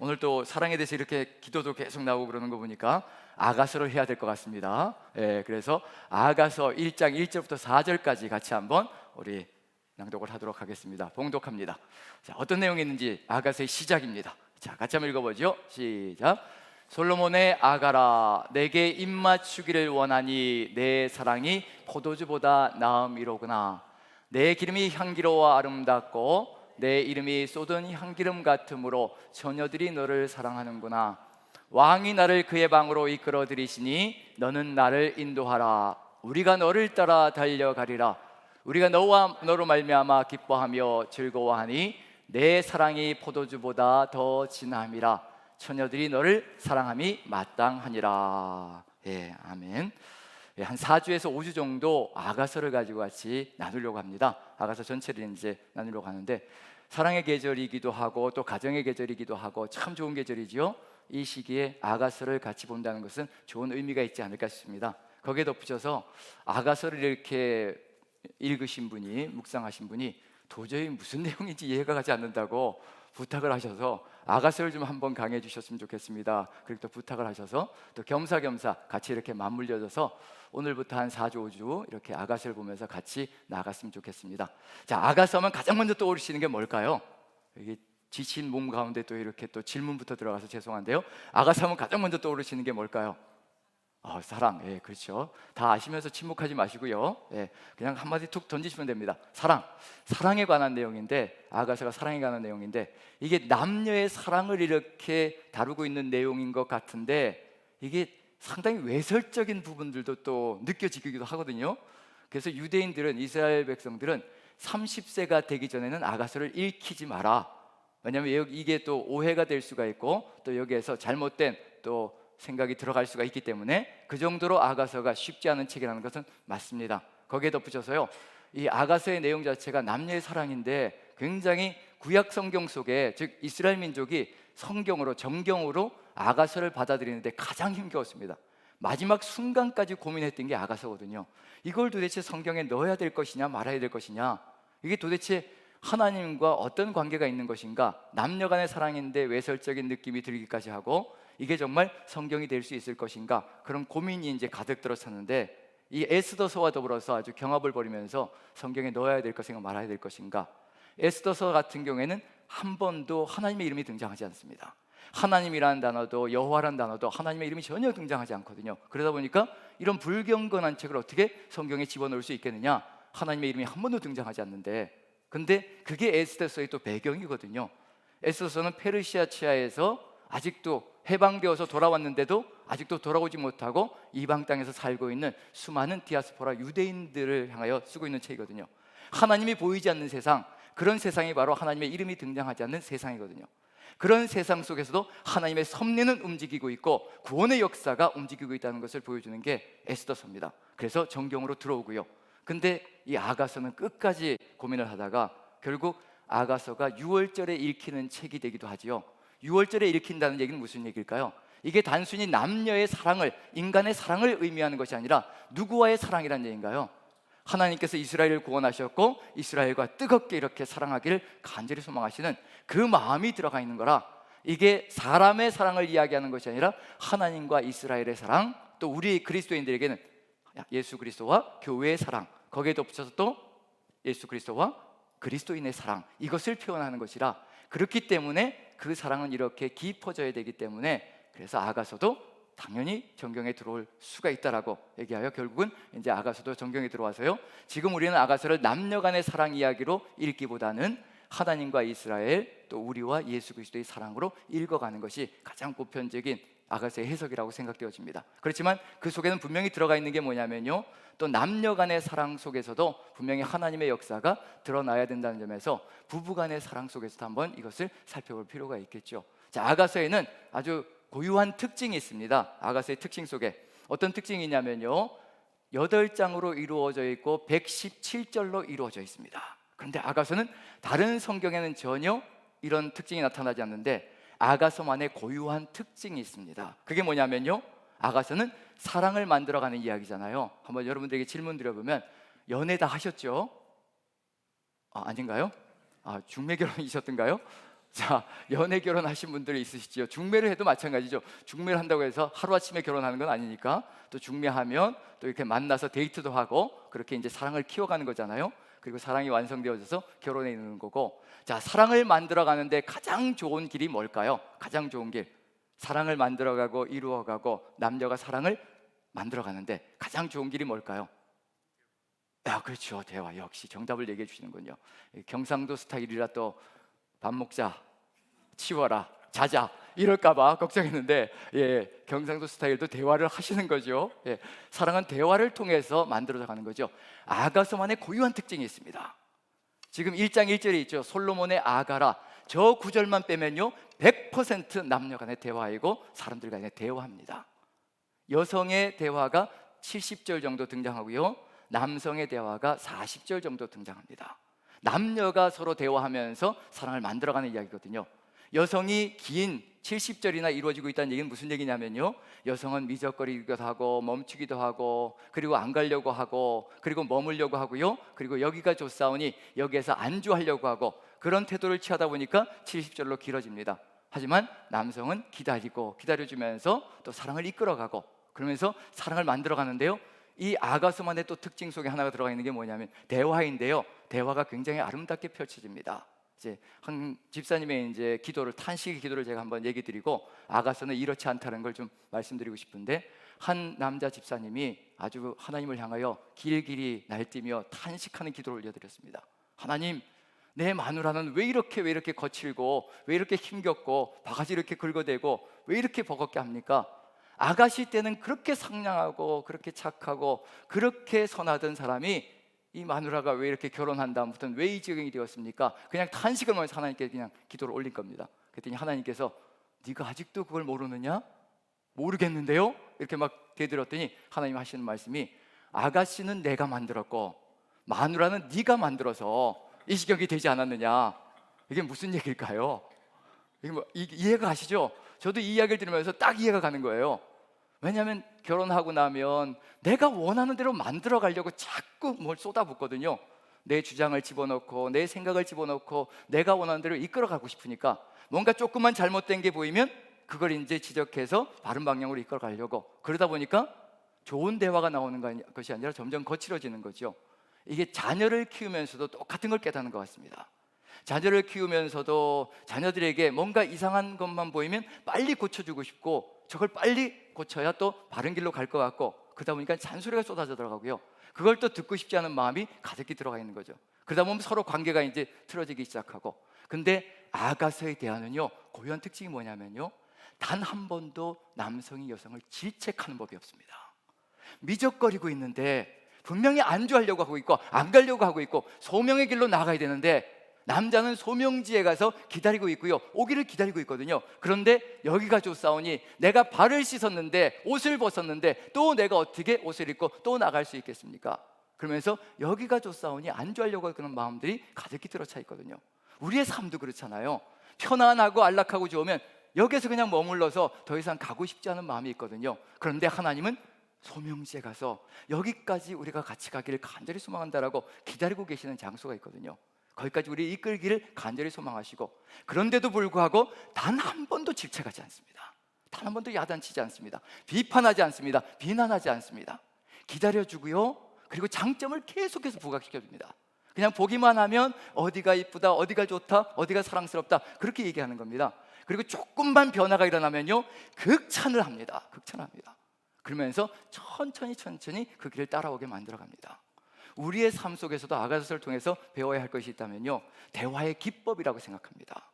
오늘 또 사랑에 대해서 이렇게 기도도 계속 나오고 그러는 거 보니까 아가서를 해야 될 것 같습니다. 그래서 아가서 1장 1절부터 4절까지 같이 한번 우리 낭독을 하도록 하겠습니다. 봉독합니다. 자, 어떤 내용이 있는지 아가서의 시작입니다. 자, 같이 한번 읽어보죠. 시작. 솔로몬의 아가라, 내게 입맞추기를 원하니 내 사랑이 포도주보다 나음이로구나. 내 기름이 향기로워 아름답고 내 이름이 쏟은 향기름 같으므로 처녀들이 너를 사랑하는구나. 왕이 나를 그의 방으로 이끌어 들이시니 너는 나를 인도하라. 우리가 너를 따라 달려가리라. 우리가 너와 너로 말미암아 기뻐하며 즐거워하니 내 사랑이 포도주보다 더 진함이라. 처녀들이 너를 사랑함이 마땅하니라. 아멘. 한 4주에서 5주 정도 아가서를 가지고 같이 나누려고 합니다. 아가서 전체를 이제 나누려고 하는데, 사랑의 계절이기도 하고 또 가정의 계절이기도 하고 참 좋은 계절이지요. 이 시기에 아가서를 같이 본다는 것은 좋은 의미가 있지 않을까 싶습니다. 거기에 덧붙여서 아가서를 이렇게 읽으신 분이, 묵상하신 분이 도저히 무슨 내용인지 이해가 가지 않는다고 부탁을 하셔서 아가서를 좀 한번 강의해 주셨으면 좋겠습니다. 그리고 또 부탁을 하셔서 또 겸사겸사 같이 이렇게 맞물려져서 오늘부터 한 4주 5주 이렇게 아가서를 보면서 같이 나아갔으면 좋겠습니다. 자, 아가서 하면 가장 먼저 떠오르시는 게 뭘까요? 이게 지친 몸 가운데 또 이렇게 또 질문부터 들어가서 죄송한데요. 아가서 하면 가장 먼저 떠오르시는 게 뭘까요? 사랑. 그렇죠. 다 아시면서 침묵하지 마시고요. 그냥 한마디 툭 던지시면 됩니다. 사랑. 사랑에 관한 내용인데, 아가서가 사랑에 관한 내용인데, 이게 남녀의 사랑을 이렇게 다루고 있는 내용인 것 같은데 이게 상당히 외설적인 부분들도 또 느껴지기도 하거든요. 그래서 유대인들은, 이스라엘 백성들은 30세가 되기 전에는 아가서를 읽히지 마라. 왜냐하면 이게 또 오해가 될 수가 있고 또 여기에서 잘못된 또 생각이 들어갈 수가 있기 때문에 그 정도로 아가서가 쉽지 않은 책이라는 것은 맞습니다. 거기에 덧붙여서요, 이 아가서의 내용 자체가 남녀의 사랑인데 굉장히 구약 성경 속에, 즉 이스라엘 민족이 성경으로, 정경으로 아가서를 받아들이는데 가장 힘겨웠습니다. 마지막 순간까지 고민했던 게 아가서거든요. 이걸 도대체 성경에 넣어야 될 것이냐 말아야 될 것이냐, 이게 도대체 하나님과 어떤 관계가 있는 것인가, 남녀 간의 사랑인데 외설적인 느낌이 들기까지 하고 이게 정말 성경이 될 수 있을 것인가, 그런 고민이 이제 가득 들었었는데, 이 에스더서와 더불어서 아주 경합을 벌이면서 성경에 넣어야 될 것인가 말아야 될 것인가. 에스더서 같은 경우에는 한 번도 하나님의 이름이 등장하지 않습니다. 하나님이라는 단어도 여호와라는 단어도 하나님의 이름이 전혀 등장하지 않거든요. 그러다 보니까 이런 불경건한 책을 어떻게 성경에 집어넣을 수 있겠느냐, 하나님의 이름이 한 번도 등장하지 않는데. 근데 그게 에스더서의 또 배경이거든요. 에스더서는 페르시아 치하에서 아직도 해방되어서 돌아왔는데도 아직도 돌아오지 못하고 이방 땅에서 살고 있는 수많은 디아스포라 유대인들을 향하여 쓰고 있는 책이거든요. 하나님이 보이지 않는 세상, 그런 세상이 바로 하나님의 이름이 등장하지 않는 세상이거든요. 그런 세상 속에서도 하나님의 섭리는 움직이고 있고 구원의 역사가 움직이고 있다는 것을 보여주는 게 에스더서입니다. 그래서 정경으로 들어오고요. 근데 이 아가서는 끝까지 고민을 하다가 결국 아가서가 6월절에 읽히는 책이 되기도 하지요. 6월절에 읽힌다는 얘기는 무슨 얘기일까요? 이게 단순히 남녀의 사랑을, 인간의 사랑을 의미하는 것이 아니라 누구와의 사랑이란 얘기인가요? 하나님께서 이스라엘을 구원하셨고 이스라엘과 뜨겁게 이렇게 사랑하기를 간절히 소망하시는 그 마음이 들어가 있는 거라, 이게 사람의 사랑을 이야기하는 것이 아니라 하나님과 이스라엘의 사랑, 또 우리 그리스도인들에게는 예수 그리스도와 교회의 사랑, 거기에 덧붙여서 또 예수 그리스도와 그리스도인의 사랑, 이것을 표현하는 것이라, 그렇기 때문에 그 사랑은 이렇게 깊어져야 되기 때문에, 그래서 아가서도 당연히 정경에 들어올 수가 있다라고 얘기하여 결국은 이제 아가서도 정경에 들어와서요, 지금 우리는 아가서를 남녀 간의 사랑 이야기로 읽기보다는 하나님과 이스라엘, 또 우리와 예수 그리스도의 사랑으로 읽어가는 것이 가장 보편적인 아가서의 해석이라고 생각되어집니다. 그렇지만 그 속에는 분명히 들어가 있는 게 뭐냐면요, 또 남녀 간의 사랑 속에서도 분명히 하나님의 역사가 드러나야 된다는 점에서 부부 간의 사랑 속에서도 한번 이것을 살펴볼 필요가 있겠죠. 자, 아가서에는 아주 고유한 특징이 있습니다. 아가서의 특징 속에 어떤 특징이 있냐면요, 8장으로 이루어져 있고 117절로 이루어져 있습니다. 그런데 아가서는 다른 성경에는 전혀 이런 특징이 나타나지 않는데 아가서만의 고유한 특징이 있습니다. 그게 뭐냐면요, 아가서는 사랑을 만들어가는 이야기잖아요. 한번 여러분들에게 질문 드려보면, 연애 다 하셨죠? 아닌가요? 중매 결혼이셨던가요? 자, 연애 결혼하신 분들이 있으시죠. 중매를 해도 마찬가지죠. 중매를 한다고 해서 하루아침에 결혼하는 건 아니니까 또 중매하면 또 이렇게 만나서 데이트도 하고 그렇게 이제 사랑을 키워가는 거잖아요. 그리고 사랑이 완성되어져서 결혼에 이르는 거고, 자, 사랑을 만들어가는데 가장 좋은 길이 뭘까요? 가장 좋은 길, 사랑을 만들어가고 이루어가고 남녀가 사랑을 만들어가는데 가장 좋은 길이 뭘까요? 야, 그렇죠. 대화. 역시 정답을 얘기해 주시는군요. 경상도 스타일이라 또 밥 먹자, 치워라, 자자 이럴까봐 걱정했는데, 경상도 스타일도 대화를 하시는 거죠. 사랑은 대화를 통해서 만들어져 가는 거죠. 아가서만의 고유한 특징이 있습니다. 지금 1장 1절에 있죠. 솔로몬의 아가라, 저 구절만 빼면요 100% 남녀 간의 대화이고 사람들 간의 대화입니다. 여성의 대화가 70절 정도 등장하고요, 남성의 대화가 40절 정도 등장합니다. 남녀가 서로 대화하면서 사랑을 만들어가는 이야기거든요. 여성이 긴 70절이나 이루어지고 있다는 얘기는 무슨 얘기냐면요, 여성은 미적거리기도 하고 멈추기도 하고 그리고 안 가려고 하고 그리고 머물려고 하고요, 그리고 여기가 좋사오니 여기에서 안주하려고 하고 그런 태도를 취하다 보니까 70절로 길어집니다. 하지만 남성은 기다리고 기다려주면서 또 사랑을 이끌어가고 그러면서 사랑을 만들어가는데요, 이 아가서만의 또 특징 속에 하나가 들어가 있는 게 뭐냐면 대화인데요, 대화가 굉장히 아름답게 펼쳐집니다. 이제 한 집사님의 이제 기도를, 탄식의 기도를 제가 한번 얘기 드리고 아가서는 이렇지 않다는 걸 좀 말씀드리고 싶은데, 한 남자 집사님이 아주 하나님을 향하여 길길이 날뛰며 탄식하는 기도를 올려드렸습니다. 하나님, 내 마누라는 왜 이렇게 거칠고 왜 이렇게 힘겹고 바가지 이렇게 긁어대고 왜 이렇게 버겁게 합니까? 아가씨 때는 그렇게 상냥하고 그렇게 착하고 그렇게 선하던 사람이 이 마누라가 왜 이렇게 결혼한 다음부터는 왜 이 지경이 되었습니까? 그냥 탄식을 하면서 하나님께 그냥 기도를 올린 겁니다. 그랬더니 하나님께서 네가 아직도 그걸 모르느냐? 모르겠는데요? 이렇게 막 대들었더니 하나님 하시는 말씀이, 아가씨는 내가 만들었고 마누라는 네가 만들어서 이 지경이 되지 않았느냐. 이게 무슨 얘기일까요? 이게 뭐 이해가 가시죠? 저도 이 이야기를 들으면서 딱 이해가 가는 거예요. 왜냐하면 결혼하고 나면 내가 원하는 대로 만들어 가려고 자꾸 뭘 쏟아붓거든요. 내 주장을 집어넣고 내 생각을 집어넣고 내가 원하는 대로 이끌어 가고 싶으니까 뭔가 조금만 잘못된 게 보이면 그걸 이제 지적해서 바른 방향으로 이끌어 가려고, 그러다 보니까 좋은 대화가 나오는 것이 아니라 점점 거칠어지는 거죠. 이게 자녀를 키우면서도 똑같은 걸 깨닫는 것 같습니다. 자녀를 키우면서도 자녀들에게 뭔가 이상한 것만 보이면 빨리 고쳐주고 싶고 저걸 빨리 고쳐야 또 바른 길로 갈 것 같고, 그러다 보니까 잔소리가 쏟아져 들어가고요, 그걸 또 듣고 싶지 않은 마음이 가득히 들어가 있는 거죠. 그러다 보면 서로 관계가 이제 틀어지기 시작하고, 근데 아가서의 대화는요 고유한 특징이 뭐냐면요, 단 한 번도 남성이 여성을 질책하는 법이 없습니다. 미적거리고 있는데 분명히 안주하려고 하고 있고 안 가려고 하고 있고 소명의 길로 나가야 되는데 남자는 소명지에 가서 기다리고 있고요, 오기를 기다리고 있거든요. 그런데 여기가 좋사오니 내가 발을 씻었는데 옷을 벗었는데 또 내가 어떻게 옷을 입고 또 나갈 수 있겠습니까? 그러면서 여기가 좋사오니 안주하려고 하는 그런 마음들이 가득히 들어차 있거든요. 우리의 삶도 그렇잖아요. 편안하고 안락하고 좋으면 여기서 그냥 머물러서 더 이상 가고 싶지 않은 마음이 있거든요. 그런데 하나님은 소명지에 가서 여기까지 우리가 같이 가기를 간절히 소망한다라고 기다리고 계시는 장소가 있거든요. 거기까지 우리 이끌기를 간절히 소망하시고, 그런데도 불구하고 단 한 번도 질책하지 않습니다. 단 한 번도 야단치지 않습니다. 비판하지 않습니다. 비난하지 않습니다. 기다려주고요, 그리고 장점을 계속해서 부각시켜줍니다. 그냥 보기만 하면 어디가 이쁘다, 어디가 좋다, 어디가 사랑스럽다 그렇게 얘기하는 겁니다. 그리고 조금만 변화가 일어나면요 극찬을 합니다. 극찬을 합니다. 그러면서 천천히 그 길을 따라오게 만들어갑니다. 우리의 삶 속에서도 아가서를 통해서 배워야 할 것이 있다면요, 대화의 기법이라고 생각합니다.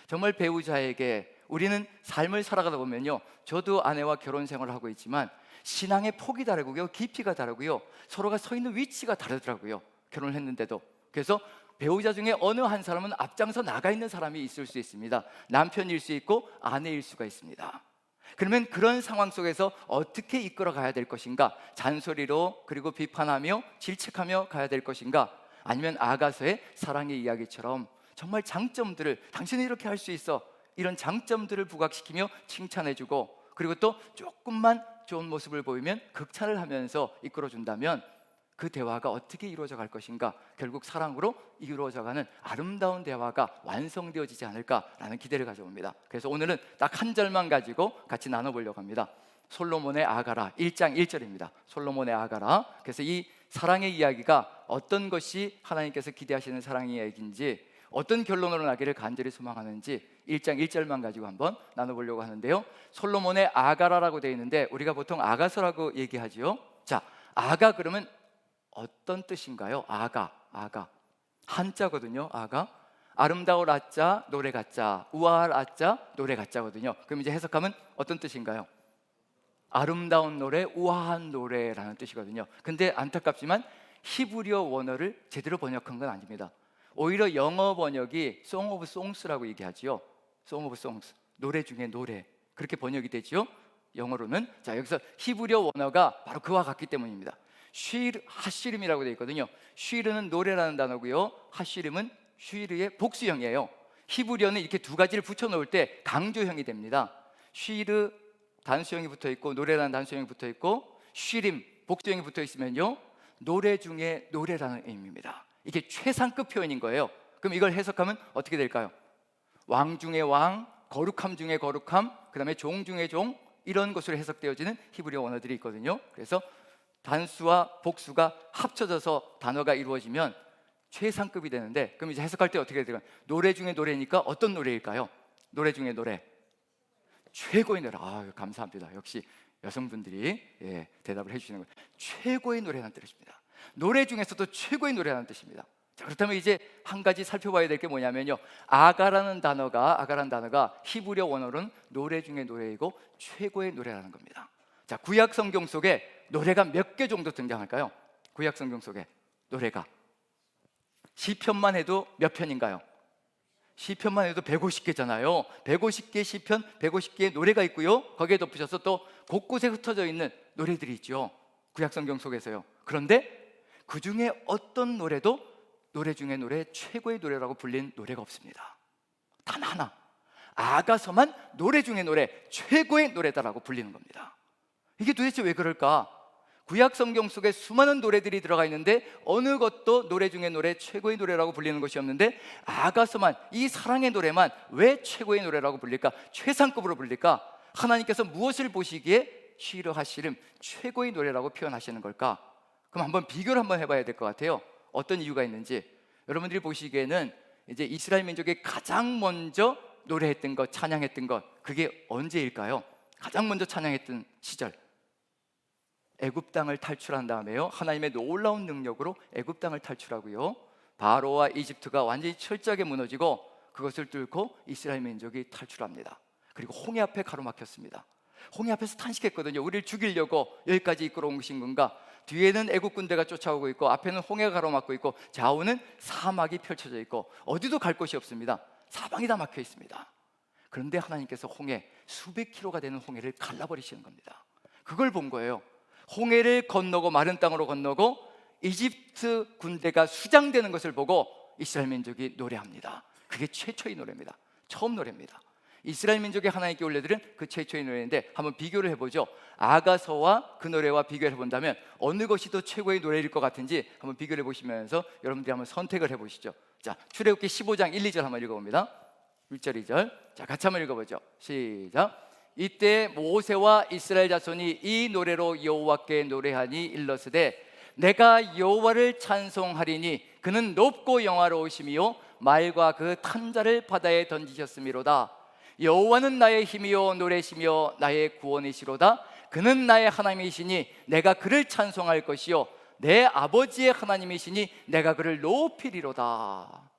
정말 배우자에게 우리는 삶을 살아가다 보면요, 저도 아내와 결혼 생활을 하고 있지만 신앙의 폭이 다르고요, 깊이가 다르고요, 서로가 서 있는 위치가 다르더라고요, 결혼을 했는데도. 그래서 배우자 중에 어느 한 사람은 앞장서 나가 있는 사람이 있을 수 있습니다. 남편일 수 있고 아내일 수가 있습니다. 그러면 그런 상황 속에서 어떻게 이끌어 가야 될 것인가? 잔소리로 그리고 비판하며 질책하며 가야 될 것인가? 아니면 아가서의 사랑의 이야기처럼 정말 장점들을, 당신은 이렇게 할 수 있어, 이런 장점들을 부각시키며 칭찬해주고, 그리고 또 조금만 좋은 모습을 보이면 극찬을 하면서 이끌어준다면 그 대화가 어떻게 이루어져 갈 것인가, 결국 사랑으로 이루어져가는 아름다운 대화가 완성되어지지 않을까라는 기대를 가져옵니다. 그래서 오늘은 딱 한 절만 가지고 같이 나눠보려고 합니다. 솔로몬의 아가라 1장 1절입니다. 솔로몬의 아가라. 그래서 이 사랑의 이야기가 어떤 것이 하나님께서 기대하시는 사랑의 이야기인지, 어떤 결론으로 나기를 간절히 소망하는지 1장 1절만 가지고 한번 나눠보려고 하는데요. 솔로몬의 아가라라고 되어 있는데 우리가 보통 아가서라고 얘기하지요. 자, 아가 그러면 어떤 뜻인가요? 아가 한자거든요. 아가 아름다울 아자 노래 같자, 우아할 아자 노래 같자거든요. 그럼 이제 해석하면 어떤 뜻인가요? 아름다운 노래, 우아한 노래라는 뜻이거든요. 근데 안타깝지만 히브리어 원어를 제대로 번역한 건 아닙니다. 오히려 영어 번역이 Song of Songs라고 얘기하지요. Song of Songs, 노래 중에 노래, 그렇게 번역이 되지요, 영어로는. 자, 여기서 히브리어 원어가 바로 그와 같기 때문입니다. 하시름이라고 되어 있거든요. 쉬르는 노래라는 단어고요, 하시름은 쉬르의 복수형이에요. 히브리어는 이렇게 두 가지를 붙여 놓을 때 강조형이 됩니다. 쉬르 단수형이 붙어 있고 노래라는 단수형이 붙어 있고 쉬림 복수형이 붙어 있으면요, 노래 중에 노래라는 의미입니다. 이게 최상급 표현인 거예요. 그럼 이걸 해석하면 어떻게 될까요? 왕 중에 왕, 거룩함 중에 거룩함, 그 다음에 종 중에 종, 이런 것으로 해석되어지는 히브리어 원어들이 있거든요. 그래서 단수와 복수가 합쳐져서 단어가 이루어지면 최상급이 되는데, 그럼 이제 해석할 때 어떻게 될까요? 노래 중에 노래니까 어떤 노래일까요? 노래 중에 노래, 최고의 노래. 감사합니다. 역시 여성분들이 대답을 해주시는 거예요. 최고의 노래라는 뜻입니다. 노래 중에서도 최고의 노래라는 뜻입니다. 자, 그렇다면 이제 한 가지 살펴봐야 될 게 뭐냐면요, 아가라는 단어가 히브리어 원어로는 노래 중에 노래이고 최고의 노래라는 겁니다. 자, 구약 성경 속에 노래가 몇 개 정도 등장할까요? 구약 성경 속에 노래가 시편만 해도 몇 편인가요? 시편만 해도 150개잖아요. 150개 시편, 150개의 노래가 있고요, 거기에 덧붙여서 또 곳곳에 흩어져 있는 노래들이 있죠, 구약 성경 속에서요. 그런데 그 중에 어떤 노래도 노래 중에 노래, 최고의 노래라고 불린 노래가 없습니다. 단 하나, 아가서만 노래 중에 노래, 최고의 노래다라고 불리는 겁니다. 이게 도대체 왜 그럴까? 구약 성경 속에 수많은 노래들이 들어가 있는데 어느 것도 노래 중에 노래, 최고의 노래라고 불리는 것이 없는데 아가서만, 이 사랑의 노래만 왜 최고의 노래라고 불릴까? 최상급으로 불릴까? 하나님께서 무엇을 보시기에 쉬르 하시름, 최고의 노래라고 표현하시는 걸까? 그럼 한번 비교를 한번 해봐야 될 것 같아요. 어떤 이유가 있는지. 여러분들이 보시기에는 이제 이스라엘 민족이 가장 먼저 노래했던 것, 찬양했던 것, 그게 언제일까요? 가장 먼저 찬양했던 시절, 애굽 땅을 탈출한 다음에요, 하나님의 놀라운 능력으로 애굽 땅을 탈출하고요, 바로와 이집트가 완전히 철저하게 무너지고 그것을 뚫고 이스라엘 민족이 탈출합니다. 그리고 홍해 앞에 가로막혔습니다. 홍해 앞에서 탄식했거든요. 우리를 죽이려고 여기까지 이끌어온 것인 건가? 뒤에는 애국 군대가 쫓아오고 있고 앞에는 홍해가 가로막고 있고 좌우는 사막이 펼쳐져 있고 어디도 갈 곳이 없습니다. 사방이 다 막혀 있습니다. 그런데 하나님께서 홍해, 수백 킬로가 되는 홍해를 갈라버리시는 겁니다. 그걸 본 거예요. 홍해를 건너고 마른 땅으로 건너고 이집트 군대가 수장되는 것을 보고 이스라엘 민족이 노래합니다. 그게 최초의 노래입니다. 처음 노래입니다. 이스라엘 민족이 하나님께 올려드린 그 최초의 노래인데 한번 비교를 해보죠. 아가서와 그 노래와 비교를 해본다면 어느 것이 더 최고의 노래일 것 같은지 한번 비교를 해보시면서 여러분들이 한번 선택을 해보시죠. 자, 출애굽기 15장 1, 2절 한번 읽어봅니다. 1절 2절. 자, 같이 한번 읽어보죠. 시작. 이때 모세와 이스라엘 자손이 이 노래로 여호와께 노래하니 일러스되 내가 여호와를 찬송하리니 그는 높고 영화로우심이요 말과 그 탄자를 바다에 던지셨음이로다. 여호와는 나의 힘이요 노래시며 나의 구원이시로다. 그는 나의 하나님이시니 내가 그를 찬송할 것이요 내 아버지의 하나님이시니 내가 그를 높이리로다.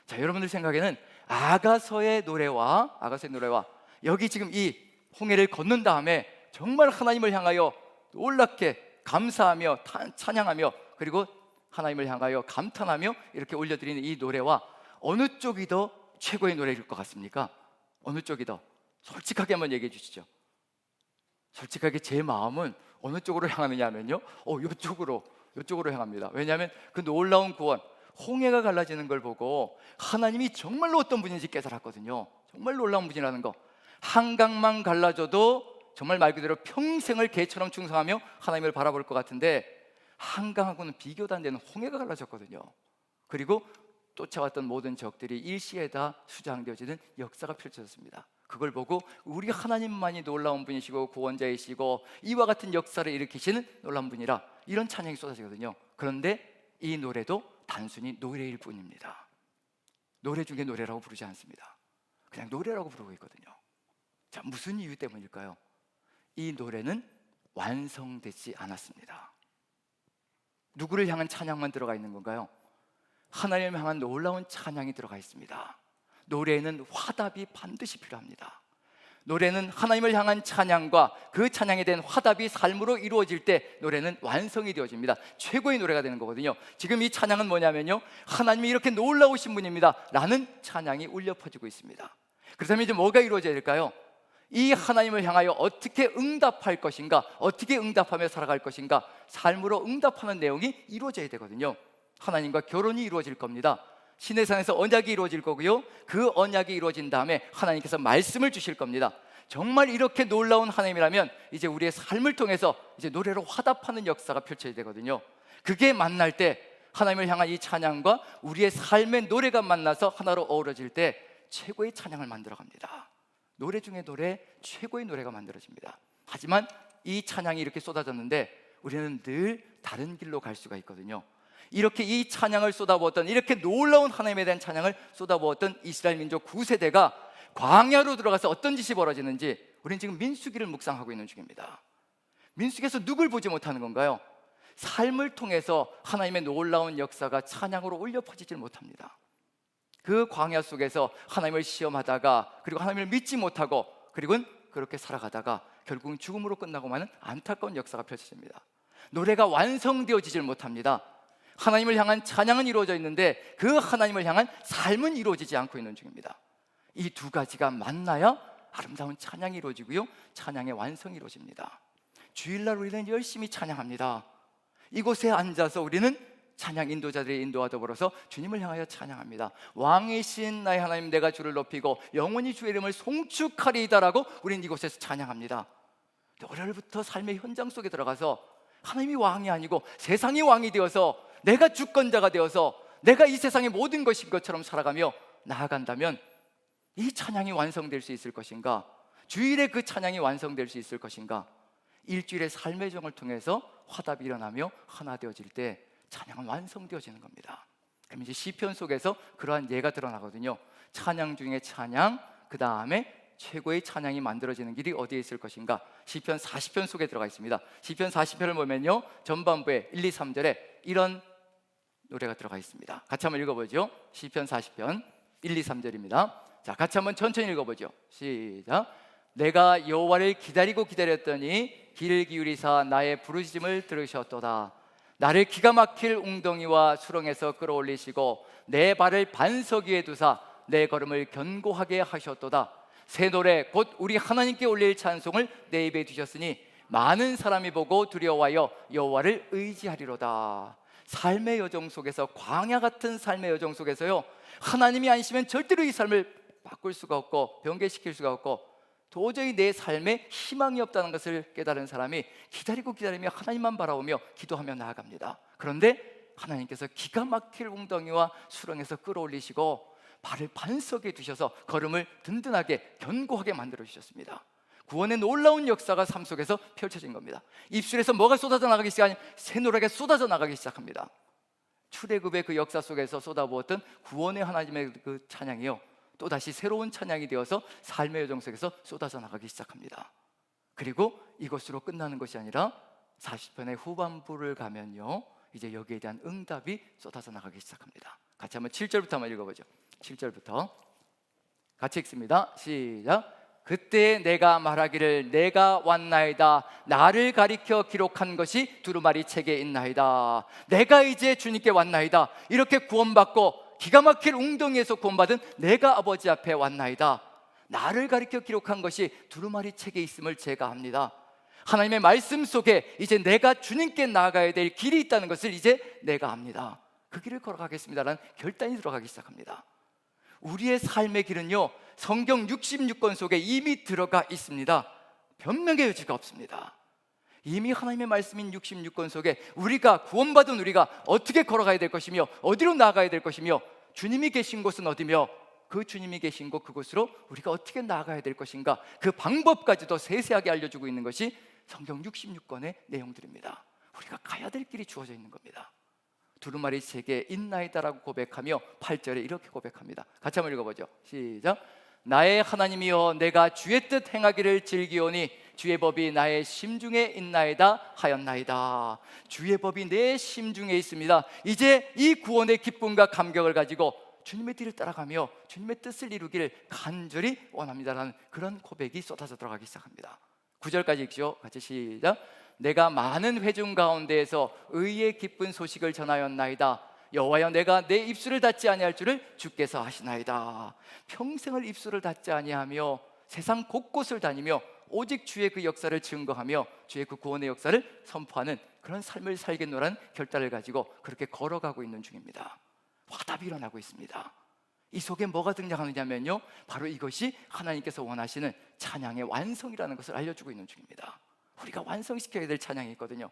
자, 여러분들 생각에는 아가서의 노래와 여기 지금 이 홍해를 건넌 다음에 정말 하나님을 향하여 놀랍게 감사하며 찬양하며 그리고 하나님을 향하여 감탄하며 이렇게 올려드리는 이 노래와 어느 쪽이 더 최고의 노래일 것 같습니까? 어느 쪽이 더? 솔직하게 한번 얘기해 주시죠. 솔직하게 제 마음은 어느 쪽으로 향하느냐 하면요, 이쪽으로 향합니다. 왜냐하면 그 놀라운 구원, 홍해가 갈라지는 걸 보고 하나님이 정말로 어떤 분인지 깨달았거든요. 정말 놀라운 분이라는 거. 한강만 갈라져도 정말 말 그대로 평생을 개처럼 충성하며 하나님을 바라볼 것 같은데 한강하고는 비교도 안 되는 홍해가 갈라졌거든요. 그리고 쫓아왔던 모든 적들이 일시에 다 수장되어지는 역사가 펼쳐졌습니다. 그걸 보고 우리 하나님만이 놀라운 분이시고 구원자이시고 이와 같은 역사를 일으키시는 놀라운 분이라, 이런 찬양이 쏟아지거든요. 그런데 이 노래도 단순히 노래일 뿐입니다. 노래 중에 노래라고 부르지 않습니다. 그냥 노래라고 부르고 있거든요. 자, 무슨 이유 때문일까요? 이 노래는 완성되지 않았습니다. 누구를 향한 찬양만 들어가 있는 건가요? 하나님을 향한 놀라운 찬양이 들어가 있습니다. 노래에는 화답이 반드시 필요합니다. 노래는 하나님을 향한 찬양과 그 찬양에 대한 화답이 삶으로 이루어질 때 노래는 완성이 되어집니다. 최고의 노래가 되는 거거든요. 지금 이 찬양은 뭐냐면요, 하나님이 이렇게 놀라우신 분입니다 라는 찬양이 울려 퍼지고 있습니다. 그렇다면 이제 뭐가 이루어져야 될까요? 이 하나님을 향하여 어떻게 응답할 것인가, 어떻게 응답하며 살아갈 것인가, 삶으로 응답하는 내용이 이루어져야 되거든요. 하나님과 결혼이 이루어질 겁니다. 시내산에서 언약이 이루어질 거고요, 그 언약이 이루어진 다음에 하나님께서 말씀을 주실 겁니다. 정말 이렇게 놀라운 하나님이라면 이제 우리의 삶을 통해서 이제 노래로 화답하는 역사가 펼쳐야 되거든요. 그게 만날 때, 하나님을 향한 이 찬양과 우리의 삶의 노래가 만나서 하나로 어우러질 때 최고의 찬양을 만들어갑니다. 노래 중에 노래, 최고의 노래가 만들어집니다. 하지만 이 찬양이 이렇게 쏟아졌는데 우리는 늘 다른 길로 갈 수가 있거든요. 이렇게 이 찬양을 쏟아부었던, 이렇게 놀라운 하나님에 대한 찬양을 쏟아부었던 이스라엘 민족 9세대가 광야로 들어가서 어떤 짓이 벌어지는지 우리는 지금 민수기를 묵상하고 있는 중입니다. 민수기에서 누굴 보지 못하는 건가요? 삶을 통해서 하나님의 놀라운 역사가 찬양으로 울려 퍼지질 못합니다. 그 광야 속에서 하나님을 시험하다가, 그리고 하나님을 믿지 못하고, 그리고 그렇게 살아가다가 결국은 죽음으로 끝나고 마는 안타까운 역사가 펼쳐집니다. 노래가 완성되어지질 못합니다. 하나님을 향한 찬양은 이루어져 있는데 그 하나님을 향한 삶은 이루어지지 않고 있는 중입니다. 이 두 가지가 만나야 아름다운 찬양이 이루어지고요, 찬양의 완성이 이루어집니다. 주일날 우리는 열심히 찬양합니다. 이곳에 앉아서 우리는 찬양 인도자들의 인도와 더불어서 주님을 향하여 찬양합니다. 왕이신 나의 하나님, 내가 주를 높이고 영원히 주의 이름을 송축하리이다라고 우리는 이곳에서 찬양합니다. 월요일부터 삶의 현장 속에 들어가서 하나님이 왕이 아니고 세상이 왕이 되어서, 내가 주권자가 되어서 내가 이 세상의 모든 것인 것처럼 살아가며 나아간다면 이 찬양이 완성될 수 있을 것인가? 주일에 그 찬양이 완성될 수 있을 것인가? 일주일의 삶의 정을 통해서 화답이 일어나며 하나 되어질 때 찬양은 완성되어지는 겁니다. 그럼 이제 시편 속에서 그러한 예가 드러나거든요. 찬양 중에 찬양, 그 다음에 최고의 찬양이 만들어지는 길이 어디에 있을 것인가? 시편 40편 속에 들어가 있습니다. 시편 40편을 보면요, 전반부에 1, 2, 3절에 이런 노래가 들어가 있습니다. 같이 한번 읽어보죠. 시편 40편 1, 2, 3절입니다. 자, 같이 한번 천천히 읽어보죠. 시작. 내가 여호와를 기다리고 기다렸더니 귀를 기울이사 나의 부르짖음을 들으셨도다. 나를 기가 막힐 웅덩이와 수렁에서 끌어올리시고 내 발을 반석 위에 두사 내 걸음을 견고하게 하셨도다. 새 노래 곧 우리 하나님께 올릴 찬송을 내 입에 두셨으니 많은 사람이 보고 두려워하여 여호와를 의지하리로다. 삶의 여정 속에서, 광야 같은 삶의 여정 속에서요, 하나님이 아니시면 절대로 이 삶을 바꿀 수가 없고 변개시킬 수가 없고 도저히 내 삶에 희망이 없다는 것을 깨달은 사람이 기다리고 기다리며 하나님만 바라보며 기도하며 나아갑니다. 그런데 하나님께서 기가 막힐 웅덩이와 수렁에서 끌어올리시고 발을 반석에 두셔서 걸음을 든든하게 견고하게 만들어 주셨습니다. 구원의 놀라운 역사가 삶 속에서 펼쳐진 겁니다. 입술에서 뭐가 쏟아져 나가기 시작하니 새 노래가 쏟아져 나가기 시작합니다. 출애굽의 그 역사 속에서 쏟아부었던 구원의 하나님의 그 찬양이요, 또다시 새로운 찬양이 되어서 삶의 여정 속에서 쏟아져 나가기 시작합니다. 그리고 이것으로 끝나는 것이 아니라 40편의 후반부를 가면요, 이제 여기에 대한 응답이 쏟아져 나가기 시작합니다. 같이 한번 7절부터 한번 읽어보죠. 7절부터 같이 읽습니다. 시작. 그때 내가 말하기를 내가 왔나이다. 나를 가리켜 기록한 것이 두루마리 책에 있나이다. 내가 이제 주님께 왔나이다. 이렇게 구원받고 기가 막힐 웅덩이에서 구원받은 내가 아버지 앞에 왔나이다. 나를 가리켜 기록한 것이 두루마리 책에 있음을 제가 압니다. 하나님의 말씀 속에 이제 내가 주님께 나아가야 될 길이 있다는 것을 이제 내가 압니다. 그 길을 걸어가겠습니다라는 결단이 들어가기 시작합니다. 우리의 삶의 길은요, 성경 66권 속에 이미 들어가 있습니다. 변명의 여지가 없습니다. 이미 하나님의 말씀인 66권 속에 우리가 구원받은 우리가 어떻게 걸어가야 될 것이며 어디로 나아가야 될 것이며 주님이 계신 곳은 어디며 그 주님이 계신 곳 그곳으로 우리가 어떻게 나아가야 될 것인가, 그 방법까지도 세세하게 알려주고 있는 것이 성경 66권의 내용들입니다. 우리가 가야 될 길이 주어져 있는 겁니다. 두루마리 제게 있나이다라고 고백하며 8절에 이렇게 고백합니다. 같이 한번 읽어보죠. 시작. 나의 하나님이여 내가 주의 뜻 행하기를 즐기오니 주의 법이 나의 심중에 있나이다 하였나이다. 주의 법이 내 심중에 있습니다. 이제 이 구원의 기쁨과 감격을 가지고 주님의 뒤를 따라가며 주님의 뜻을 이루기를 간절히 원합니다라는 그런 고백이 쏟아져 들어가기 시작합니다. 9절까지 읽죠. 같이 시작. 내가 많은 회중 가운데에서 의의 기쁜 소식을 전하였나이다. 여호와여 내가 내 입술을 닫지 아니할 줄을 주께서 아시나이다. 평생을 입술을 닫지 아니하며 세상 곳곳을 다니며 오직 주의 그 역사를 증거하며 주의 그 구원의 역사를 선포하는 그런 삶을 살겠노라는 결단을 가지고 그렇게 걸어가고 있는 중입니다. 화답이 일어나고 있습니다. 이 속에 뭐가 등장하느냐면요, 바로 이것이 하나님께서 원하시는 찬양의 완성이라는 것을 알려주고 있는 중입니다. 우리가 완성시켜야 될 찬양이 있거든요.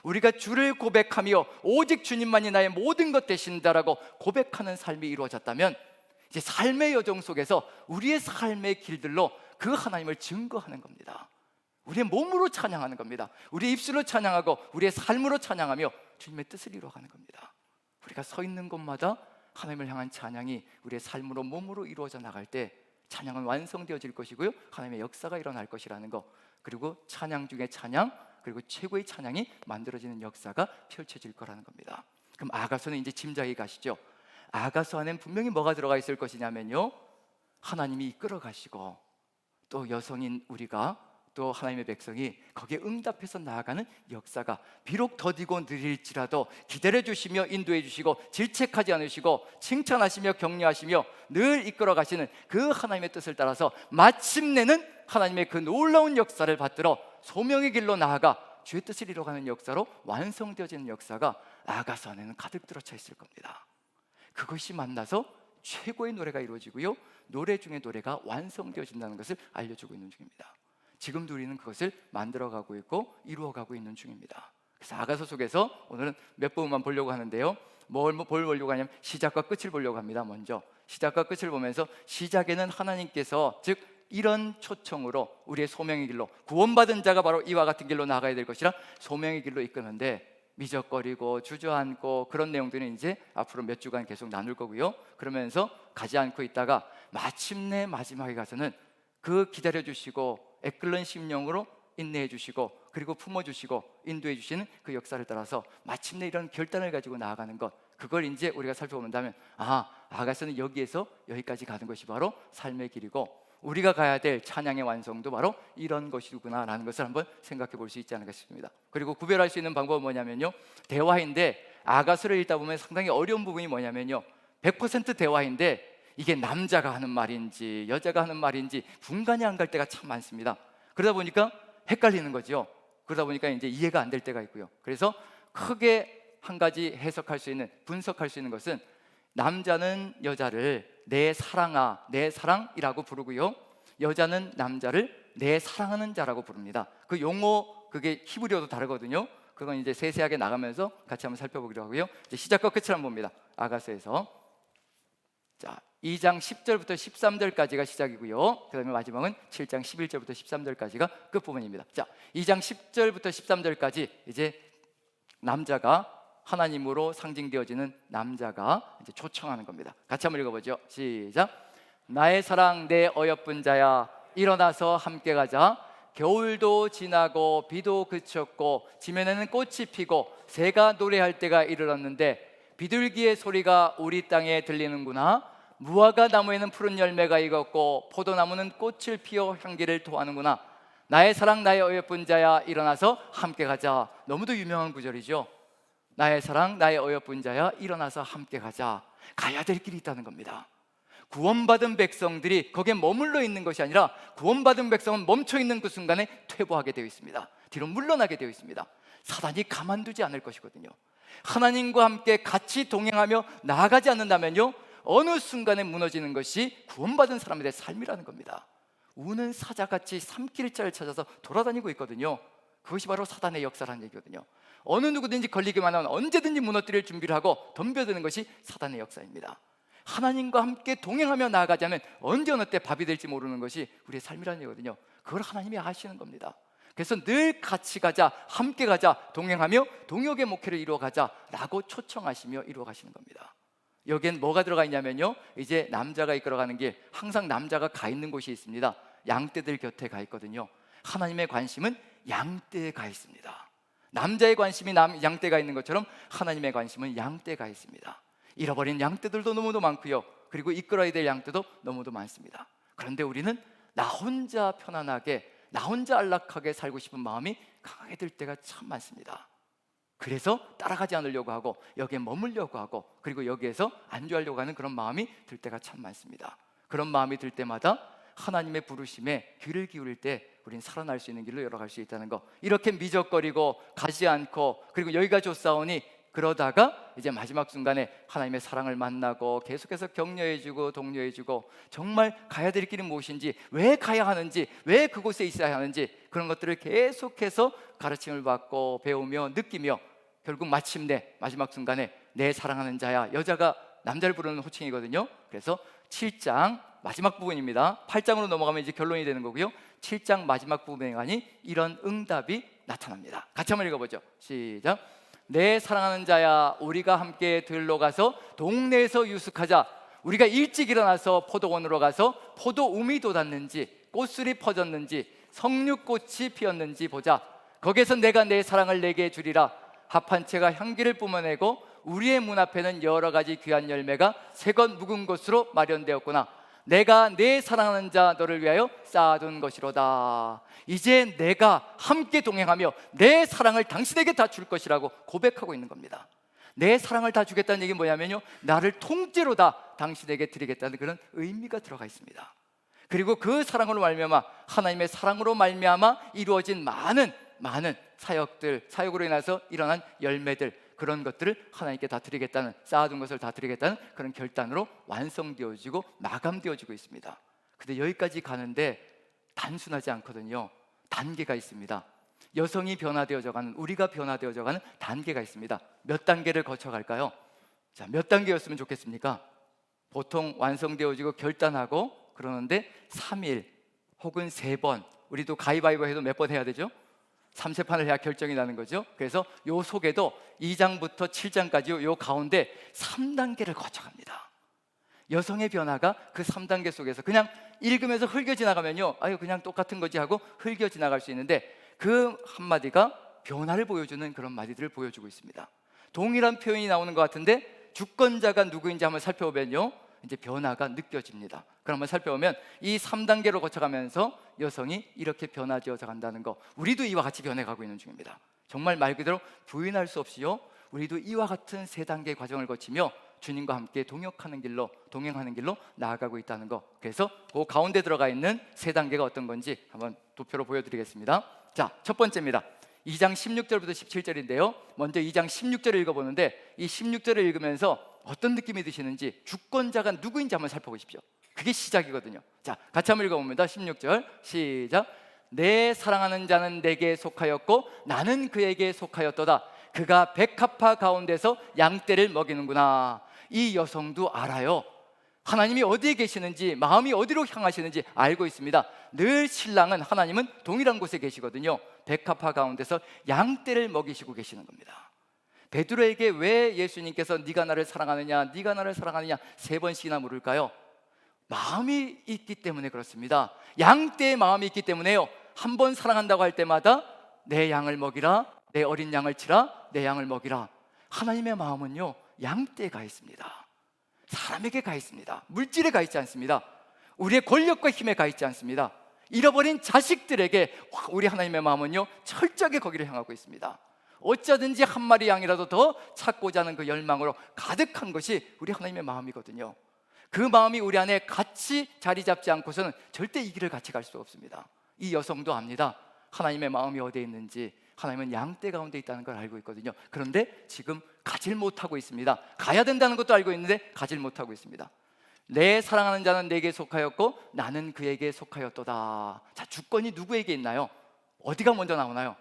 우리가 주를 고백하며 오직 주님만이 나의 모든 것 되신다라고 고백하는 삶이 이루어졌다면 이제 삶의 여정 속에서 우리의 삶의 길들로 그 하나님을 증거하는 겁니다. 우리의 몸으로 찬양하는 겁니다. 우리의 입술로 찬양하고 우리의 삶으로 찬양하며 주님의 뜻을 이루어가는 겁니다. 우리가 서 있는 곳마다 하나님을 향한 찬양이 우리의 삶으로 몸으로 이루어져 나갈 때 찬양은 완성되어질 것이고요, 하나님의 역사가 일어날 것이라는 것, 그리고 찬양 중에 찬양, 그리고 최고의 찬양이 만들어지는 역사가 펼쳐질 거라는 겁니다. 그럼 아가서는 이제 짐작이 가시죠. 아가서 안에는 분명히 뭐가 들어가 있을 것이냐면요, 하나님이 이끌어 가시고 또 여성인 우리가 또 하나님의 백성이 거기에 응답해서 나아가는 역사가 비록 더디고 느릴지라도 기다려 주시며 인도해 주시고 질책하지 않으시고 칭찬하시며 격려하시며 늘 이끌어 가시는 그 하나님의 뜻을 따라서 마침내는 하나님의 그 놀라운 역사를 받들어 소명의 길로 나아가 주의 뜻을 이뤄가는 역사로 완성되어지는 역사가 아가서 안에는 가득 들어차 있을 겁니다. 그것이 만나서 최고의 노래가 이루어지고요, 노래 중에 노래가 완성되어진다는 것을 알려주고 있는 중입니다. 지금도 우리는 그것을 만들어가고 있고 이루어가고 있는 중입니다. 그래서 아가서 속에서 오늘은 몇 부분만 보려고 하는데요, 뭘 보려고 하냐면 시작과 끝을 보려고 합니다. 먼저 시작과 끝을 보면서 시작에는 하나님께서 즉 이런 초청으로 우리의 소명의 길로, 구원받은 자가 바로 이와 같은 길로 나아가야 될 것이라 소명의 길로 이끄는데 미적거리고 주저앉고 그런 내용들은 이제 앞으로 몇 주간 계속 나눌 거고요, 그러면서 가지 않고 있다가 마침내 마지막에 가서는 그 기다려주시고 애끓는 심령으로 인내해 주시고 그리고 품어주시고 인도해 주시는 그 역사를 따라서 마침내 이런 결단을 가지고 나아가는 것, 그걸 이제 우리가 살펴본다면 아가서는 여기에서 여기까지 가는 것이 바로 삶의 길이고 우리가 가야 될 찬양의 완성도 바로 이런 것이구나 라는 것을 한번 생각해 볼 수 있지 않을까 싶습니다. 그리고 구별할 수 있는 방법은 뭐냐면요, 대화인데 아가서를 읽다 보면 상당히 어려운 부분이 뭐냐면요, 100% 대화인데 이게 남자가 하는 말인지 여자가 하는 말인지 분간이 안 갈 때가 참 많습니다. 그러다 보니까 헷갈리는 거죠. 그러다 보니까 이제 이해가 안 될 때가 있고요. 그래서 크게 한 가지 해석할 수 있는, 분석할 수 있는 것은 남자는 여자를 내 사랑아, 내 사랑이라고 부르고요, 여자는 남자를 내 사랑하는 자라고 부릅니다. 그 용어 그게 히브리어도 다르거든요. 그건 이제 세세하게 나가면서 같이 한번 살펴보기로 하고요. 이제 시작과 끝을 한번 봅니다. 아가서에서 자 2장 10절부터 13절까지가 시작이고요, 그 다음에 마지막은 7장 11절부터 13절까지가 끝부분입니다. 자 2장 10절부터 13절까지 이제 남자가 하나님으로 상징되어지는 남자가 이제 초청하는 겁니다. 같이 한번 읽어보죠. 시작. 나의 사랑 내 어여쁜 자야 일어나서 함께 가자. 겨울도 지나고 비도 그쳤고 지면에는 꽃이 피고 새가 노래할 때가 이르렀는데 비둘기의 소리가 우리 땅에 들리는구나. 무화과 나무에는 푸른 열매가 익었고 포도나무는 꽃을 피워 향기를 토하는구나. 나의 사랑 나의 어여쁜 자야 일어나서 함께 가자. 너무도 유명한 구절이죠. 나의 사랑 나의 어여쁜 자야 일어나서 함께 가자. 가야 될 길이 있다는 겁니다. 구원받은 백성들이 거기에 머물러 있는 것이 아니라 구원받은 백성은 멈춰있는 그 순간에 퇴보하게 되어 있습니다. 뒤로 물러나게 되어 있습니다. 사단이 가만두지 않을 것이거든요. 하나님과 함께 같이 동행하며 나아가지 않는다면요, 어느 순간에 무너지는 것이 구원받은 사람들의 삶이라는 겁니다. 우는 사자같이 삼킬자를 찾아서 돌아다니고 있거든요. 그것이 바로 사단의 역사라는 얘기거든요. 어느 누구든지 걸리기만 하면 언제든지 무너뜨릴 준비를 하고 덤벼드는 것이 사단의 역사입니다. 하나님과 함께 동행하며 나아가자면 언제 어느 때 밥이 될지 모르는 것이 우리의 삶이라는 얘기거든요. 그걸 하나님이 아시는 겁니다. 그래서 늘 같이 가자, 함께 가자, 동행하며 동역의 목회를 이루어가자 라고 초청하시며 이루어가시는 겁니다. 여기엔 뭐가 들어가 있냐면요, 이제 남자가 이끌어가는 길, 항상 남자가 가 있는 곳이 있습니다. 양떼들 곁에 가 있거든요. 하나님의 관심은 양떼에 가 있습니다. 남자의 관심이 양떼가 있는 것처럼 하나님의 관심은 양떼가 있습니다. 잃어버린 양떼들도 너무도 많고요, 그리고 이끌어야 될 양떼도 너무도 많습니다. 그런데 우리는 나 혼자 편안하게, 나 혼자 안락하게 살고 싶은 마음이 강하게 들 때가 참 많습니다. 그래서 따라가지 않으려고 하고 여기에 머물려고 하고 그리고 여기에서 안주하려고 하는 그런 마음이 들 때가 참 많습니다. 그런 마음이 들 때마다 하나님의 부르심에 귀를 기울일 때 우린 살아날 수 있는 길로 열어갈 수 있다는 거, 이렇게 미적거리고 가지 않고 그리고 여기가 좋사오니 그러다가 이제 마지막 순간에 하나님의 사랑을 만나고 계속해서 격려해주고 독려해주고 정말 가야 될 길이 무엇인지, 왜 가야 하는지, 왜 그곳에 있어야 하는지 그런 것들을 계속해서 가르침을 받고 배우며 느끼며 결국 마침내 마지막 순간에 내 사랑하는 자야, 여자가 남자를 부르는 호칭이거든요. 그래서 7장 마지막 부분입니다. 8장으로 넘어가면 이제 결론이 되는 거고요. 7장 마지막 부분에 가니 이런 응답이 나타납니다. 같이 한번 읽어보죠. 시작. 내 사랑하는 자야, 우리가 함께 들로 가서 동네에서 유숙하자. 우리가 일찍 일어나서 포도원으로 가서 포도움이 돋았는지 꽃술이 퍼졌는지 석류꽃이 피었는지 보자. 거기에서 내가 내 사랑을 내게 주리라. 합한 채가 향기를 뿜어내고 우리의 문 앞에는 여러 가지 귀한 열매가 새것 묵은 곳으로 마련되었구나. 내가 내 사랑하는 자 너를 위하여 쌓아둔 것이로다. 이제 내가 함께 동행하며 내 사랑을 당신에게 다 줄 것이라고 고백하고 있는 겁니다. 내 사랑을 다 주겠다는 얘기는 뭐냐면요, 나를 통째로 다 당신에게 드리겠다는 그런 의미가 들어가 있습니다. 그리고 그 사랑으로 말미암아, 하나님의 사랑으로 말미암아 이루어진 많은 사역들, 사역으로 인해서 일어난 열매들, 그런 것들을 하나님께 다 드리겠다는, 쌓아둔 것을 다 드리겠다는 그런 결단으로 완성되어지고 마감되어지고 있습니다. 근데 여기까지 가는데 단순하지 않거든요. 단계가 있습니다. 여성이 변화되어져가는, 우리가 변화되어져가는 단계가 있습니다. 몇 단계를 거쳐갈까요? 자, 몇 단계였으면 좋겠습니까? 보통 완성되어지고 결단하고 그러는데 3일 혹은 3번, 우리도 가위바위보 해도 몇 번 해야 되죠? 3세판을 해야 결정이 나는 거죠. 그래서 요 속에도 2장부터 7장까지 요 가운데 3단계를 거쳐갑니다. 여성의 변화가 그 3단계 속에서 그냥 읽으면서 흘겨 지나가면요, 아유 그냥 똑같은 거지 하고 흘겨 지나갈 수 있는데, 그 한마디가 변화를 보여주는 그런 마디들을 보여주고 있습니다. 동일한 표현이 나오는 것 같은데 주권자가 누구인지 한번 살펴보면요, 이제 변화가 느껴집니다. 그럼 한번 살펴보면 이 3단계로 거쳐가면서 여성이 이렇게 변화되어서 간다는 거, 우리도 이와 같이 변해가고 있는 중입니다. 정말 말 그대로 부인할 수 없이요, 우리도 이와 같은 3단계의 과정을 거치며 주님과 함께 동역하는 길로, 동행하는 길로 나아가고 있다는 거. 그래서 그 가운데 들어가 있는 3단계가 어떤 건지 한번 도표로 보여드리겠습니다. 자, 첫 번째입니다. 2장 16절부터 17절인데요 먼저 2장 16절을 읽어보는데, 이 16절을 읽으면서 어떤 느낌이 드시는지, 주권자가 누구인지 한번 살펴보십시오. 그게 시작이거든요. 자, 같이 한번 읽어봅니다. 16절 시작. 내 사랑하는 자는 내게 속하였고 나는 그에게 속하였도다. 그가 백합화 가운데서 양떼를 먹이는구나. 이 여성도 알아요. 하나님이 어디에 계시는지, 마음이 어디로 향하시는지 알고 있습니다. 늘 신랑은, 하나님은 동일한 곳에 계시거든요. 백합화 가운데서 양떼를 먹이시고 계시는 겁니다. 베드로에게 왜 예수님께서 네가 나를 사랑하느냐, 네가 나를 사랑하느냐 3번씩이나 물을까요? 마음이 있기 때문에 그렇습니다. 양떼의 마음이 있기 때문에요, 한 번 사랑한다고 할 때마다 내 양을 먹이라, 내 어린 양을 치라, 내 양을 먹이라. 하나님의 마음은요, 양떼에 가 있습니다. 사람에게 가 있습니다. 물질에 가 있지 않습니다. 우리의 권력과 힘에 가 있지 않습니다. 잃어버린 자식들에게 우리 하나님의 마음은요, 철저하게 거기를 향하고 있습니다. 어쩌든지 한 마리 양이라도 더 찾고자 하는 그 열망으로 가득한 것이 우리 하나님의 마음이거든요. 그 마음이 우리 안에 같이 자리 잡지 않고서는 절대 이 길을 같이 갈 수 없습니다. 이 여성도 압니다. 하나님의 마음이 어디에 있는지. 하나님은 양떼 가운데 있다는 걸 알고 있거든요. 그런데 지금 가질 못하고 있습니다. 가야 된다는 것도 알고 있는데 가질 못하고 있습니다. 내 사랑하는 자는 내게 속하였고 나는 그에게 속하였도다. 자, 주권이 누구에게 있나요? 어디가 먼저 나오나요?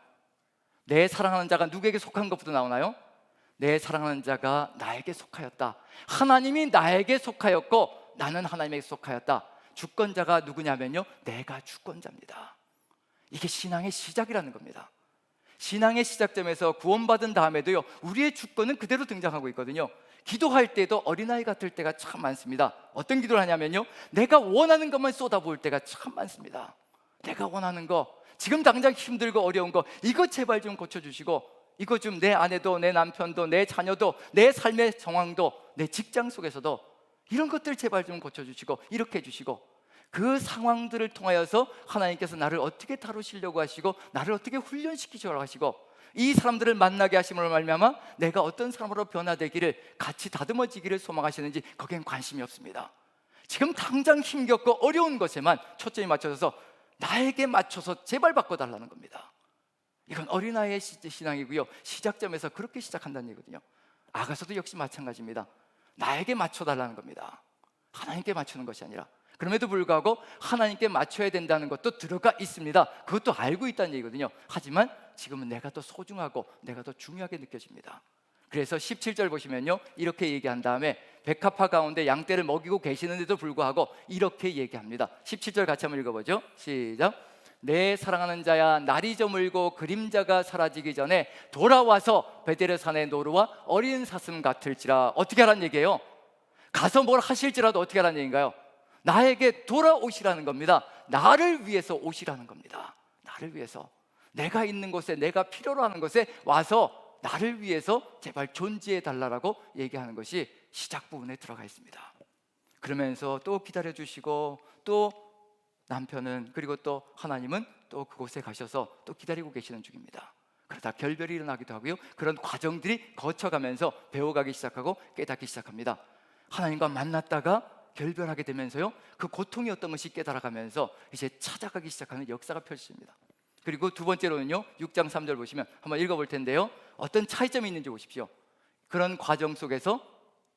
내 사랑하는 자가 누구에게 속한 것부터 나오나요? 내 사랑하는 자가 나에게 속하였다. 하나님이 나에게 속하였고 나는 하나님에게 속하였다. 주권자가 누구냐면요, 내가 주권자입니다. 이게 신앙의 시작이라는 겁니다. 신앙의 시작점에서 구원받은 다음에도요, 우리의 주권은 그대로 등장하고 있거든요. 기도할 때도 어린아이 같을 때가 참 많습니다. 어떤 기도를 하냐면요, 내가 원하는 것만 쏟아부을 때가 참 많습니다. 내가 원하는 거, 지금 당장 힘들고 어려운 거, 이거 제발 좀 고쳐주시고, 이거 좀 내 아내도 내 남편도 내 자녀도 내 삶의 정황도 내 직장 속에서도 이런 것들 제발 좀 고쳐주시고 이렇게 해주시고, 그 상황들을 통하여서 하나님께서 나를 어떻게 다루시려고 하시고 나를 어떻게 훈련시키시려고 하시고, 이 사람들을 만나게 하심으로 말미암아 내가 어떤 사람으로 변화되기를, 같이 다듬어지기를 소망하시는지 거기엔 관심이 없습니다. 지금 당장 힘겹고 어려운 것에만 초점이 맞춰져서 나에게 맞춰서 제발 바꿔달라는 겁니다. 이건 어린아이의 신앙이고요, 시작점에서 그렇게 시작한다는 얘기거든요. 아가서도 역시 마찬가지입니다. 나에게 맞춰달라는 겁니다. 하나님께 맞추는 것이 아니라. 그럼에도 불구하고 하나님께 맞춰야 된다는 것도 들어가 있습니다. 그것도 알고 있다는 얘기거든요. 하지만 지금은 내가 더 소중하고 내가 더 중요하게 느껴집니다. 그래서 17절 보시면요, 이렇게 얘기한 다음에 백합화 가운데 양떼를 먹이고 계시는데도 불구하고 이렇게 얘기합니다. 17절 같이 한번 읽어보죠. 시작. 내 사랑하는 자야, 날이 저물고 그림자가 사라지기 전에 돌아와서 베델의 산의 노루와 어린 사슴 같을지라. 어떻게 하라는 얘기예요? 가서 뭘 하실지라도 어떻게 하라는 얘기인가요? 나에게 돌아오시라는 겁니다. 나를 위해서 오시라는 겁니다. 나를 위해서, 내가 있는 곳에, 내가 필요로 하는 곳에 와서 나를 위해서 제발 존재해 달라고 얘기하는 것이 시작 부분에 들어가 있습니다. 그러면서 또 기다려 주시고, 또 남편은, 그리고 또 하나님은 또 그곳에 가셔서 또 기다리고 계시는 중입니다. 그러다 결별이 일어나기도 하고요, 그런 과정들이 거쳐가면서 배워가기 시작하고 깨닫기 시작합니다. 하나님과 만났다가 결별하게 되면서요, 그 고통이 어떤 것이 깨달아가면서 이제 찾아가기 시작하는 역사가 펼쳐집니다. 그리고 두 번째로는요, 6장 3절 보시면 한번 읽어볼 텐데요, 어떤 차이점이 있는지 보십시오. 그런 과정 속에서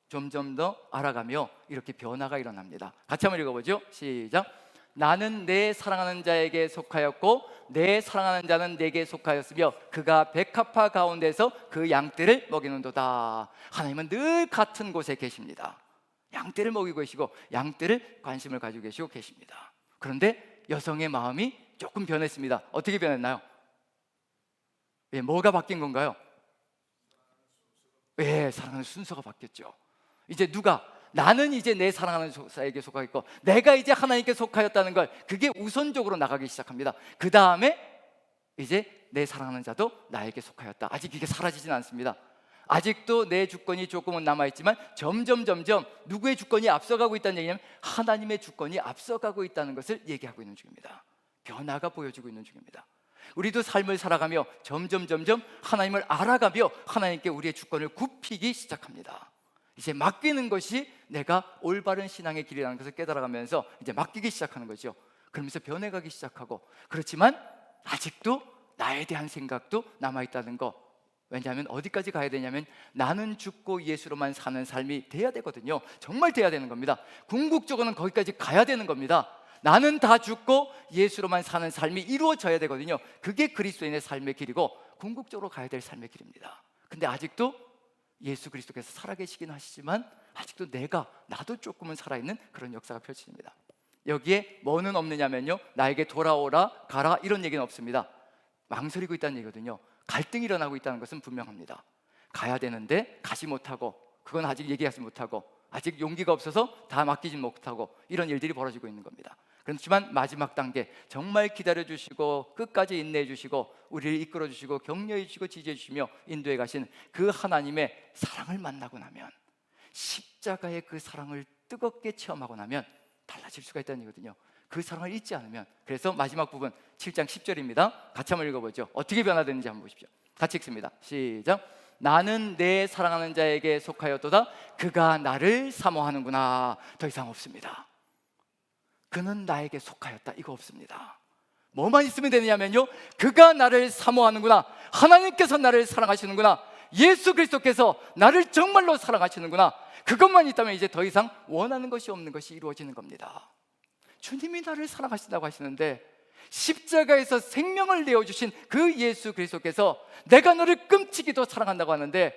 점점 더 알아가며 이렇게 변화가 일어납니다. 같이 한번 읽어보죠. 시작. 나는 내 사랑하는 자에게 속하였고 내 사랑하는 자는 내게 속하였으며 그가 백합화 가운데서 그 양떼를 먹이는도다. 하나님은 늘 같은 곳에 계십니다. 양떼를 먹이고 계시고 양떼를 관심을 가지고 계십니다. 그런데 여성의 마음이 조금 변했습니다. 어떻게 변했나요? 뭐가 바뀐 건가요? 사랑하는 순서가 바뀌었죠. 이제 누가, 나는 이제 내 사랑하는 자에게 속하였고 내가 이제 하나님께 속하였다는 걸, 그게 우선적으로 나가기 시작합니다. 그 다음에 이제 내 사랑하는 자도 나에게 속하였다. 아직 이게 사라지진 않습니다. 아직도 내 주권이 조금은 남아있지만 점점 누구의 주권이 앞서가고 있다는 얘기냐면 하나님의 주권이 앞서가고 있다는 것을 얘기하고 있는 중입니다. 변화가 보여지고 있는 중입니다. 우리도 삶을 살아가며 점점 하나님을 알아가며 하나님께 우리의 주권을 굽히기 시작합니다. 이제 맡기는 것이 내가 올바른 신앙의 길이라는 것을 깨달아가면서 이제 맡기기 시작하는 거죠. 그러면서 변해가기 시작하고, 그렇지만 아직도 나에 대한 생각도 남아있다는 거. 왜냐하면 어디까지 가야 되냐면 나는 죽고 예수로만 사는 삶이 돼야 되거든요. 정말 돼야 되는 겁니다. 궁극적으로는 거기까지 가야 되는 겁니다. 나는 다 죽고 예수로만 사는 삶이 이루어져야 되거든요. 그게 그리스도인의 삶의 길이고 궁극적으로 가야 될 삶의 길입니다. 근데 아직도 예수 그리스도께서 살아계시긴 하시지만 아직도 나도 조금은 살아있는 그런 역사가 펼쳐집니다. 여기에 뭐는 없느냐면요, 나에게 돌아오라, 가라 이런 얘기는 없습니다. 망설이고 있다는 얘기거든요. 갈등이 일어나고 있다는 것은 분명합니다. 가야 되는데 가지 못하고, 그건 아직 얘기하지 못하고, 아직 용기가 없어서 다 맡기지 못하고, 이런 일들이 벌어지고 있는 겁니다. 그렇지만 마지막 단계, 정말 기다려주시고 끝까지 인내해주시고 우리를 이끌어주시고 격려해주시고 지지해주시며 인도해 가신 그 하나님의 사랑을 만나고 나면, 십자가의 그 사랑을 뜨겁게 체험하고 나면 달라질 수가 있다는 얘기거든요. 그 사랑을 잊지 않으면. 그래서 마지막 부분 7장 10절입니다. 같이 한번 읽어보죠. 어떻게 변화되는지 한번 보십시오. 같이 읽습니다. 시작. 나는 내 사랑하는 자에게 속하였도다. 그가 나를 사모하는구나. 더 이상 없습니다. 그는 나에게 속하였다, 이거 없습니다. 뭐만 있으면 되느냐면요, 그가 나를 사모하는구나, 하나님께서 나를 사랑하시는구나, 예수 그리스도께서 나를 정말로 사랑하시는구나, 그것만 있다면 이제 더 이상 원하는 것이 없는 것이 이루어지는 겁니다. 주님이 나를 사랑하신다고 하시는데 십자가에서 생명을 내어주신 그 예수 그리스도께서 내가 너를 끔찍이도 사랑한다고 하는데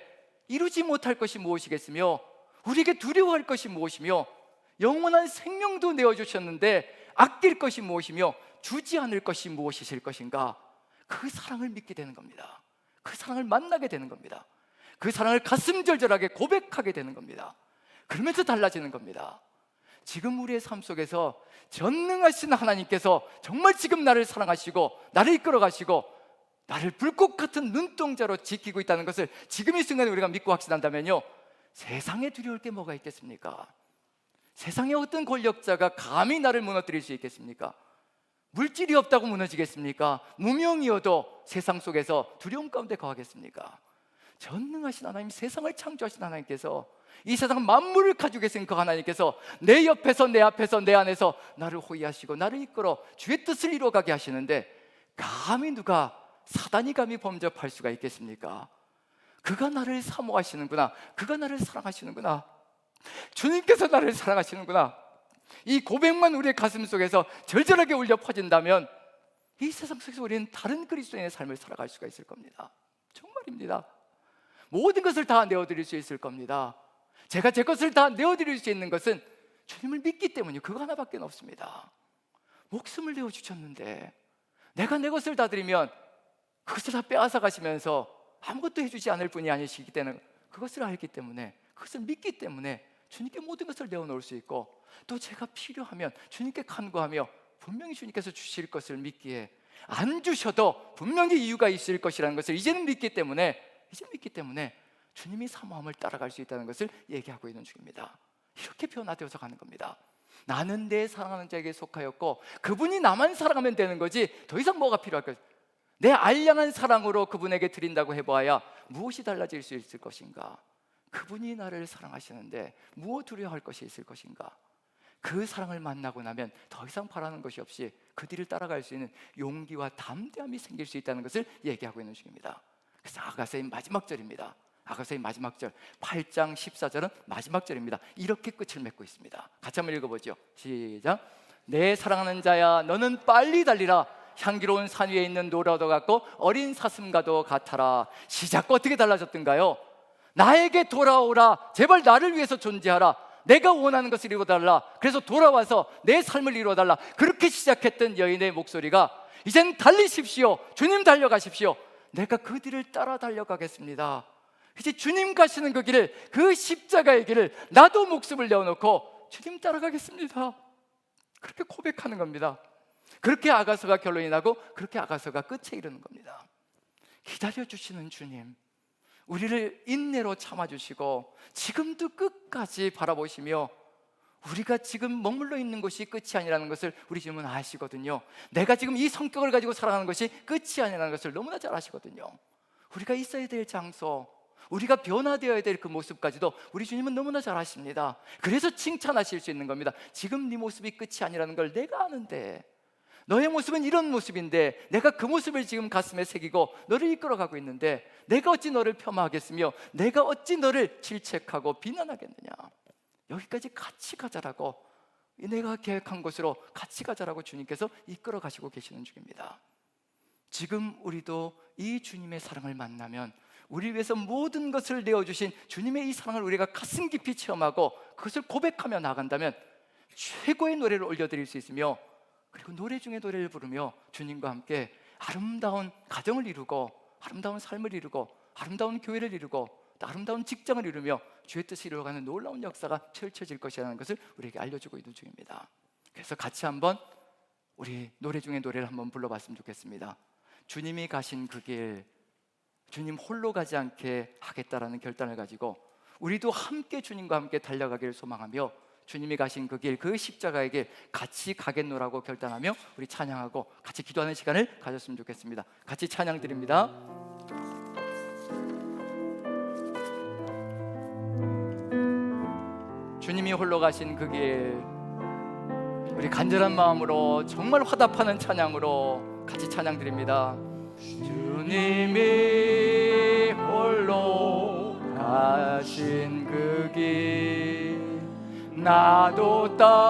이루지 못할 것이 무엇이겠으며 우리에게 두려워할 것이 무엇이며 영원한 생명도 내어주셨는데 아낄 것이 무엇이며 주지 않을 것이 무엇이실 것인가? 그 사랑을 믿게 되는 겁니다. 그 사랑을 만나게 되는 겁니다. 그 사랑을 가슴 절절하게 고백하게 되는 겁니다. 그러면서 달라지는 겁니다. 지금 우리의 삶 속에서 전능하신 하나님께서 정말 지금 나를 사랑하시고 나를 이끌어 가시고 나를 불꽃 같은 눈동자로 지키고 있다는 것을 지금 이 순간에 우리가 믿고 확신한다면요, 세상에 두려울 게 뭐가 있겠습니까? 세상에 어떤 권력자가 감히 나를 무너뜨릴 수 있겠습니까? 물질이 없다고 무너지겠습니까? 무명이어도 세상 속에서 두려움 가운데 거하겠습니까? 전능하신 하나님, 세상을 창조하신 하나님께서, 이 세상 만물을 가지고 계신 그 하나님께서 내 옆에서 내 앞에서 내 안에서 나를 호위하시고 나를 이끌어 주의 뜻을 이루어가게 하시는데 감히 누가, 사단이 감히 범접할 수가 있겠습니까? 그가 나를 사모하시는구나, 그가 나를 사랑하시는구나, 주님께서 나를 사랑하시는구나, 이 고백만 우리의 가슴 속에서 절절하게 울려 퍼진다면 이 세상 속에서 우리는 다른 그리스도인의 삶을 살아갈 수가 있을 겁니다. 정말입니다. 모든 것을 다 내어드릴 수 있을 겁니다. 제가 제 것을 다 내어드릴 수 있는 것은 주님을 믿기 때문이에요. 그거 하나밖에 없습니다. 목숨을 내어주셨는데 내가 내 것을 다 드리면 그것을 다 빼앗아 가시면서 아무것도 해주지 않을 분이 아니시기 때문에, 그것을 알기 때문에, 그것을 믿기 때문에 주님께 모든 것을 내어놓을 수 있고, 또 제가 필요하면 주님께 간구하며 분명히 주님께서 주실 것을 믿기에, 안 주셔도 분명히 이유가 있을 것이라는 것을 이제는 믿기 때문에 주님이 사모함을 따라갈 수 있다는 것을 얘기하고 있는 중입니다. 이렇게 변화되어서 가는 겁니다. 나는 내 사랑하는 자에게 속하였고 그분이 나만 사랑하면 되는 거지 더 이상 뭐가 필요할까? 내 알량한 사랑으로 그분에게 드린다고 해봐야 무엇이 달라질 수 있을 것인가? 그분이 나를 사랑하시는데 무엇 두려워할 것이 있을 것인가? 그 사랑을 만나고 나면 더 이상 바라는 것이 없이 그 뒤를 따라갈 수 있는 용기와 담대함이 생길 수 있다는 것을 얘기하고 있는 중입니다. 그래서 아가서의 마지막 절입니다. 아가서의 마지막 절 8장 14절은 마지막 절입니다. 이렇게 끝을 맺고 있습니다. 같이 한번 읽어보죠. 시작. 내 사랑하는 자야, 너는 빨리 달리라. 향기로운 산 위에 있는 노라도 같고 어린 사슴과도 같아라. 시작과 어떻게 달라졌던가요? 나에게 돌아오라. 제발 나를 위해서 존재하라. 내가 원하는 것을 이루어달라. 그래서 돌아와서 내 삶을 이루어달라. 그렇게 시작했던 여인의 목소리가 이젠 달리십시오. 주님 달려가십시오. 내가 그 뒤를 따라 달려가겠습니다. 이제 주님 가시는 그 길을, 그 십자가의 길을 나도 목숨을 내어놓고 주님 따라가겠습니다. 그렇게 고백하는 겁니다. 그렇게 아가서가 결론이 나고 그렇게 아가서가 끝에 이르는 겁니다. 기다려주시는 주님, 우리를 인내로 참아주시고 지금도 끝까지 바라보시며 우리가 지금 머물러 있는 것이 끝이 아니라는 것을 우리 주님은 아시거든요. 내가 지금 이 성격을 가지고 살아가는 것이 끝이 아니라는 것을 너무나 잘 아시거든요. 우리가 있어야 될 장소, 우리가 변화되어야 될 그 모습까지도 우리 주님은 너무나 잘 아십니다. 그래서 칭찬하실 수 있는 겁니다. 지금 네 모습이 끝이 아니라는 걸 내가 아는데, 너의 모습은 이런 모습인데 내가 그 모습을 지금 가슴에 새기고 너를 이끌어가고 있는데 내가 어찌 너를 폄하하겠으며 내가 어찌 너를 질책하고 비난하겠느냐. 여기까지 같이 가자라고, 내가 계획한 곳으로 같이 가자라고 주님께서 이끌어 가시고 계시는 중입니다. 지금 우리도 이 주님의 사랑을 만나면, 우리 위해서 모든 것을 내어주신 주님의 이 사랑을 우리가 가슴 깊이 체험하고 그것을 고백하며 나간다면 최고의 노래를 올려드릴 수 있으며, 그리고 노래 중에 노래를 부르며 주님과 함께 아름다운 가정을 이루고 아름다운 삶을 이루고 아름다운 교회를 이루고 또 아름다운 직장을 이루며 주의 뜻을 이루어가는 놀라운 역사가 펼쳐질 것이라는 것을 우리에게 알려주고 있는 중입니다. 그래서 같이 한번 우리 노래 중에 노래를 한번 불러봤으면 좋겠습니다. 주님이 가신 그 길, 주님 홀로 가지 않게 하겠다라는 결단을 가지고 우리도 함께 주님과 함께 달려가기를 소망하며 주님이 가신 그 길, 그 십자가의 길 같이 가겠노라고 결단하며 우리 찬양하고 같이 기도하는 시간을 가졌으면 좋겠습니다. 같이 찬양 드립니다. 주님이 홀로 가신 그 길, 우리 간절한 마음으로 정말 화답하는 찬양으로 같이 찬양 드립니다. 주님이 홀로 가신 그 길 나도 따라가오.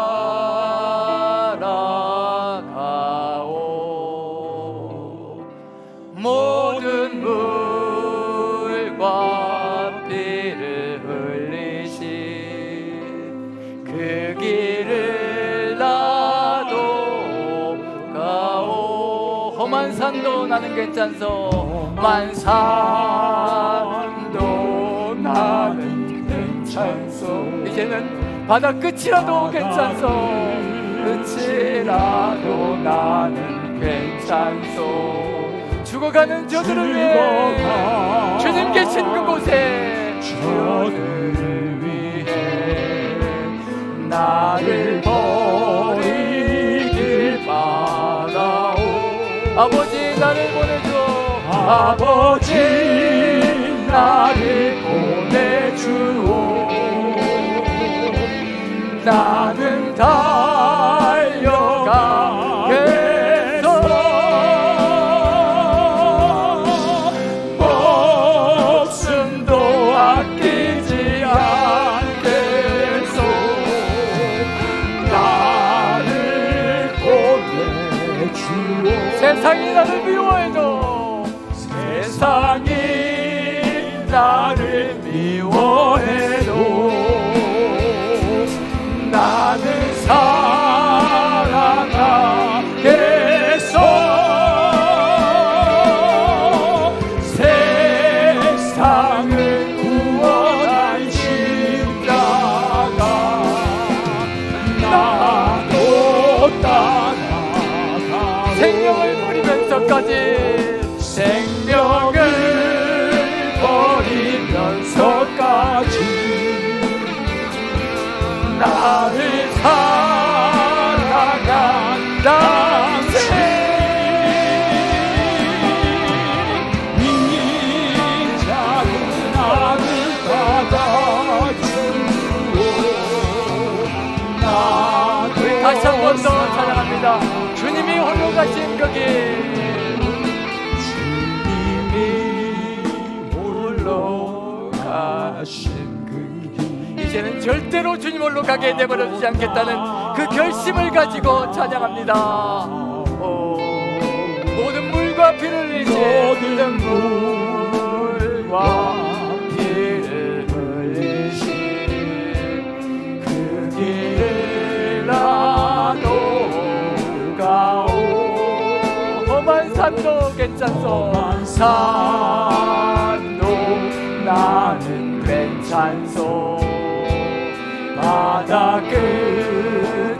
모든 물과 피를 흘리신 그 길을 나도 가오. 험한 산도 나는 괜찮소. 험한 산도 나는 괜찮소. 이제는 바다 끝이라도 괜찮소. 끝이라도 나는 괜찮소. 죽어가는 저들을 위해 주님 계신 그곳에 저들을 위해 나를 버리길 바라오. 아버지 나를 보내주오. 아버지 나를 보내주오. 나는 달려가겠소. 목숨도 아끼지 않겠소. 나를 보내주오. 세상이 나를 미워해도 세상이 나를 미워해도 나는 살아가겠소. 세상을 구원한 십자가 나도 따라가. 생명을 버리면서까지 생명을 버리면서까지 나를 사랑한 당신 이 작은 아들 받아주오. 우리 다시 한 번 더 찬양합니다. 주님이 홀로 가신 그 길. 주님이 홀로 가신 이제는 절대로 주님 홀로 가게 내버려두지 않겠다는 그 결심을 가지고 찬양합니다. 모든 물과 피를 흘리신 모든 물과 피를 흘리신 그 길을 나도 가오. 험한 산도 괜찮소. 험한 산도 나는 괜찮소. 바다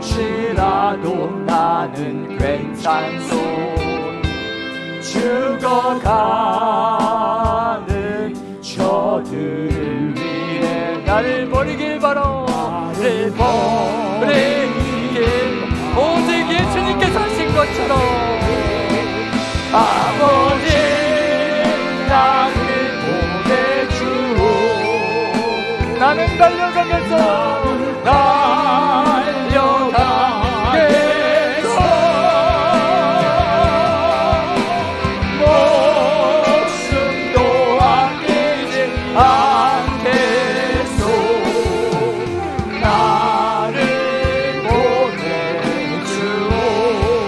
끝이라도 나는 괜찮소. 죽어가는 저들을 위해 나를 버리길 바라. 나를 버리길 오직 예수님께서 하신 것처럼 아버지 나를 보내주오. 나는 달려가겠소. 달려가겠소. 목숨도 아끼지 않겠소. 나를 보내주오.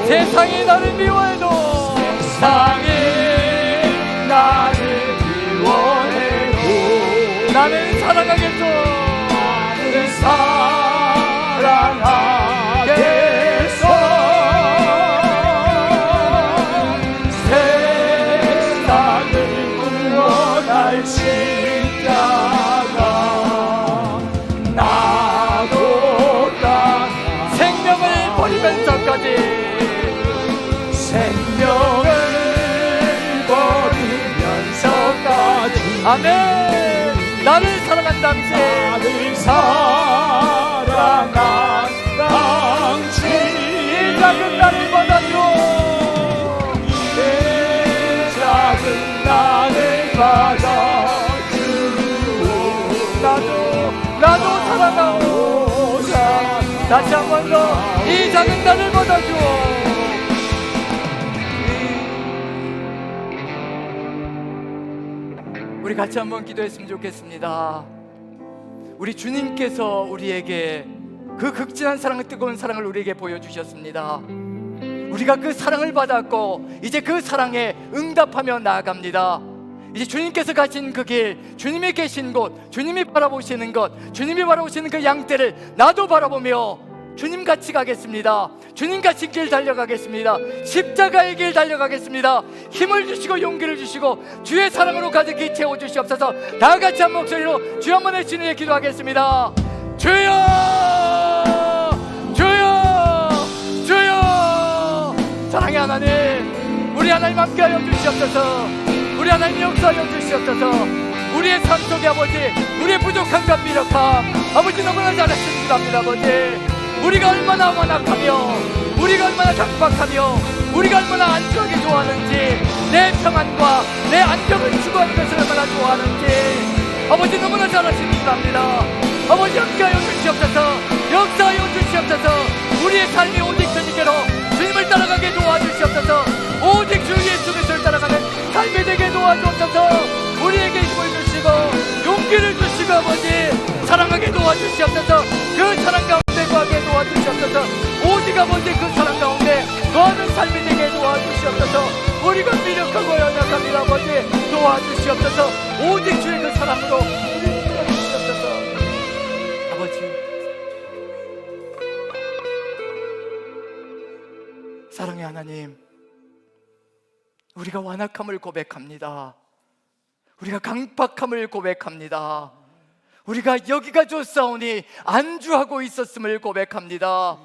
세상이 나를 미워해도 세상이 나를 미워해도 나는 사랑하겠소. 나는 사랑하겠소. 세상을 구원할 십자가 나도 다 생명을 버리면서까지 생명을 버리면서까지 아멘. 나를 사랑한 당신 나를 사랑한 당신 이 작은 나를 받아줘. 이 작은 나를 받아주오. 나도 사랑하오사. 다시 한 번 더 이 작은 나를 받아주오. 우리 같이 한번 기도했으면 좋겠습니다. 우리 주님께서 우리에게 그 극진한 사랑, 뜨거운 사랑을 우리에게 보여주셨습니다. 우리가 그 사랑을 받았고 이제 그 사랑에 응답하며 나아갑니다. 이제 주님께서 가신 그 길, 주님이 계신 곳, 주님이 바라보시는 것, 주님이 바라보시는 그 양떼를 나도 바라보며 주님같이 가겠습니다. 주님같이 길 달려가겠습니다. 십자가의 길 달려가겠습니다. 힘을 주시고 용기를 주시고 주의 사랑으로 가득히 채워주시옵소서. 다같이 한 목소리로 주여 한번 외치며 기도하겠습니다. 주여, 주여, 주여. 사랑의 하나님, 우리 하나님 함께하여 주시옵소서. 우리 하나님 역사하여 주시옵소서. 우리의 삶 속에 아버지, 우리의 부족함과 미력함 아버지 너무나 잘 아십니다. 아버지, 우리가 얼마나 완악하며 우리가 얼마나 각박하며 우리가 얼마나 안주하게 좋아하는지, 내 평안과 내 안정을 추구하는 것을 얼마나 좋아하는지 아버지 너무나 잘 아십니다. 아버지 함께하여 주시옵소서. 역사하여 주시옵소서. 우리의 삶이 오직 주님께로 주님을 따라가게 도와주시옵소서. 오직 주 예수 그리스도를 따라가는 삶이 되게 도와주옵소서. 우리에게 힘을 주시고 용기를 주시고 아버지 사랑하게 도와주시옵소서. 그 사랑 가운데 거하게 도와주시옵소서. 오직 아버지 그 사랑 가운데 거하는 삶이 되게 도와주시옵소서. 우리가 미력하고 연약합니다. 아버지 도와주시옵소서. 오직 주의 그 사랑으로 우리를 도와주시옵소서. 아버지, 사랑의 하나님, 우리가 완악함을 고백합니다. 우리가 강박함을 고백합니다. 우리가 여기가 좋사오니 안주하고 있었음을 고백합니다.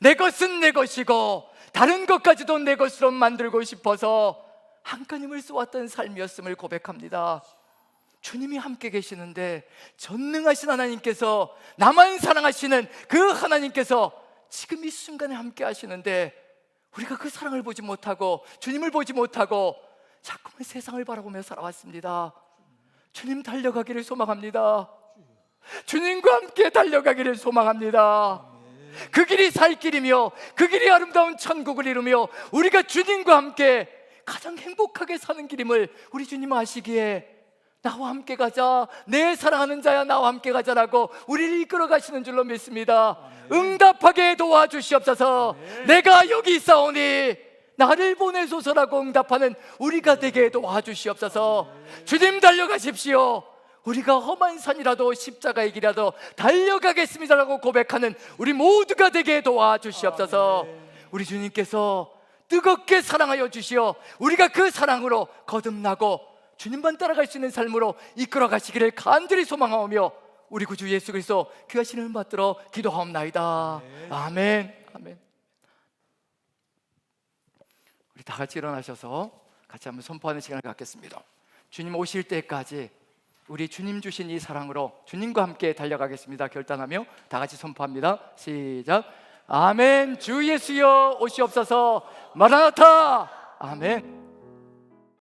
내 것은 내 것이고 다른 것까지도 내 것으로 만들고 싶어서 한가님을 쏘았던 삶이었음을 고백합니다. 주님이 함께 계시는데 전능하신 하나님께서, 나만 사랑하시는 그 하나님께서 지금 이 순간에 함께 하시는데 우리가 그 사랑을 보지 못하고 주님을 보지 못하고 자꾸만 세상을 바라보며 살아왔습니다. 주님 달려가기를 소망합니다. 주님과 함께 달려가기를 소망합니다. 그 길이 살 길이며 그 길이 아름다운 천국을 이루며 우리가 주님과 함께 가장 행복하게 사는 길임을 우리 주님 아시기에 나와 함께 가자, 내 사랑하는 자야 나와 함께 가자라고 우리를 이끌어 가시는 줄로 믿습니다. 응답하게 도와주시옵소서. 내가 여기 있사오니 나를 보내소서라고 응답하는 우리가 되게 도와주시옵소서. 주님 달려가십시오. 우리가 험한 산이라도 십자가의 길이라도 달려가겠습니다라고 고백하는 우리 모두가 되게 도와주시옵소서. 우리 주님께서 뜨겁게 사랑하여 주시어 우리가 그 사랑으로 거듭나고 주님만 따라갈 수 있는 삶으로 이끌어 가시기를 간절히 소망하오며 우리 구주 예수 그리스도 귀하신 이름 받들어 기도하옵나이다. 아멘. 아멘. 우리 다 같이 일어나셔서 같이 한번 선포하는 시간을 갖겠습니다. 주님 오실 때까지 우리 주님 주신 이 사랑으로 주님과 함께 달려가겠습니다. 결단하며 다 같이 선포합니다. 시작. 아멘. 주 예수여 오시옵소서. 마라나타. 아멘.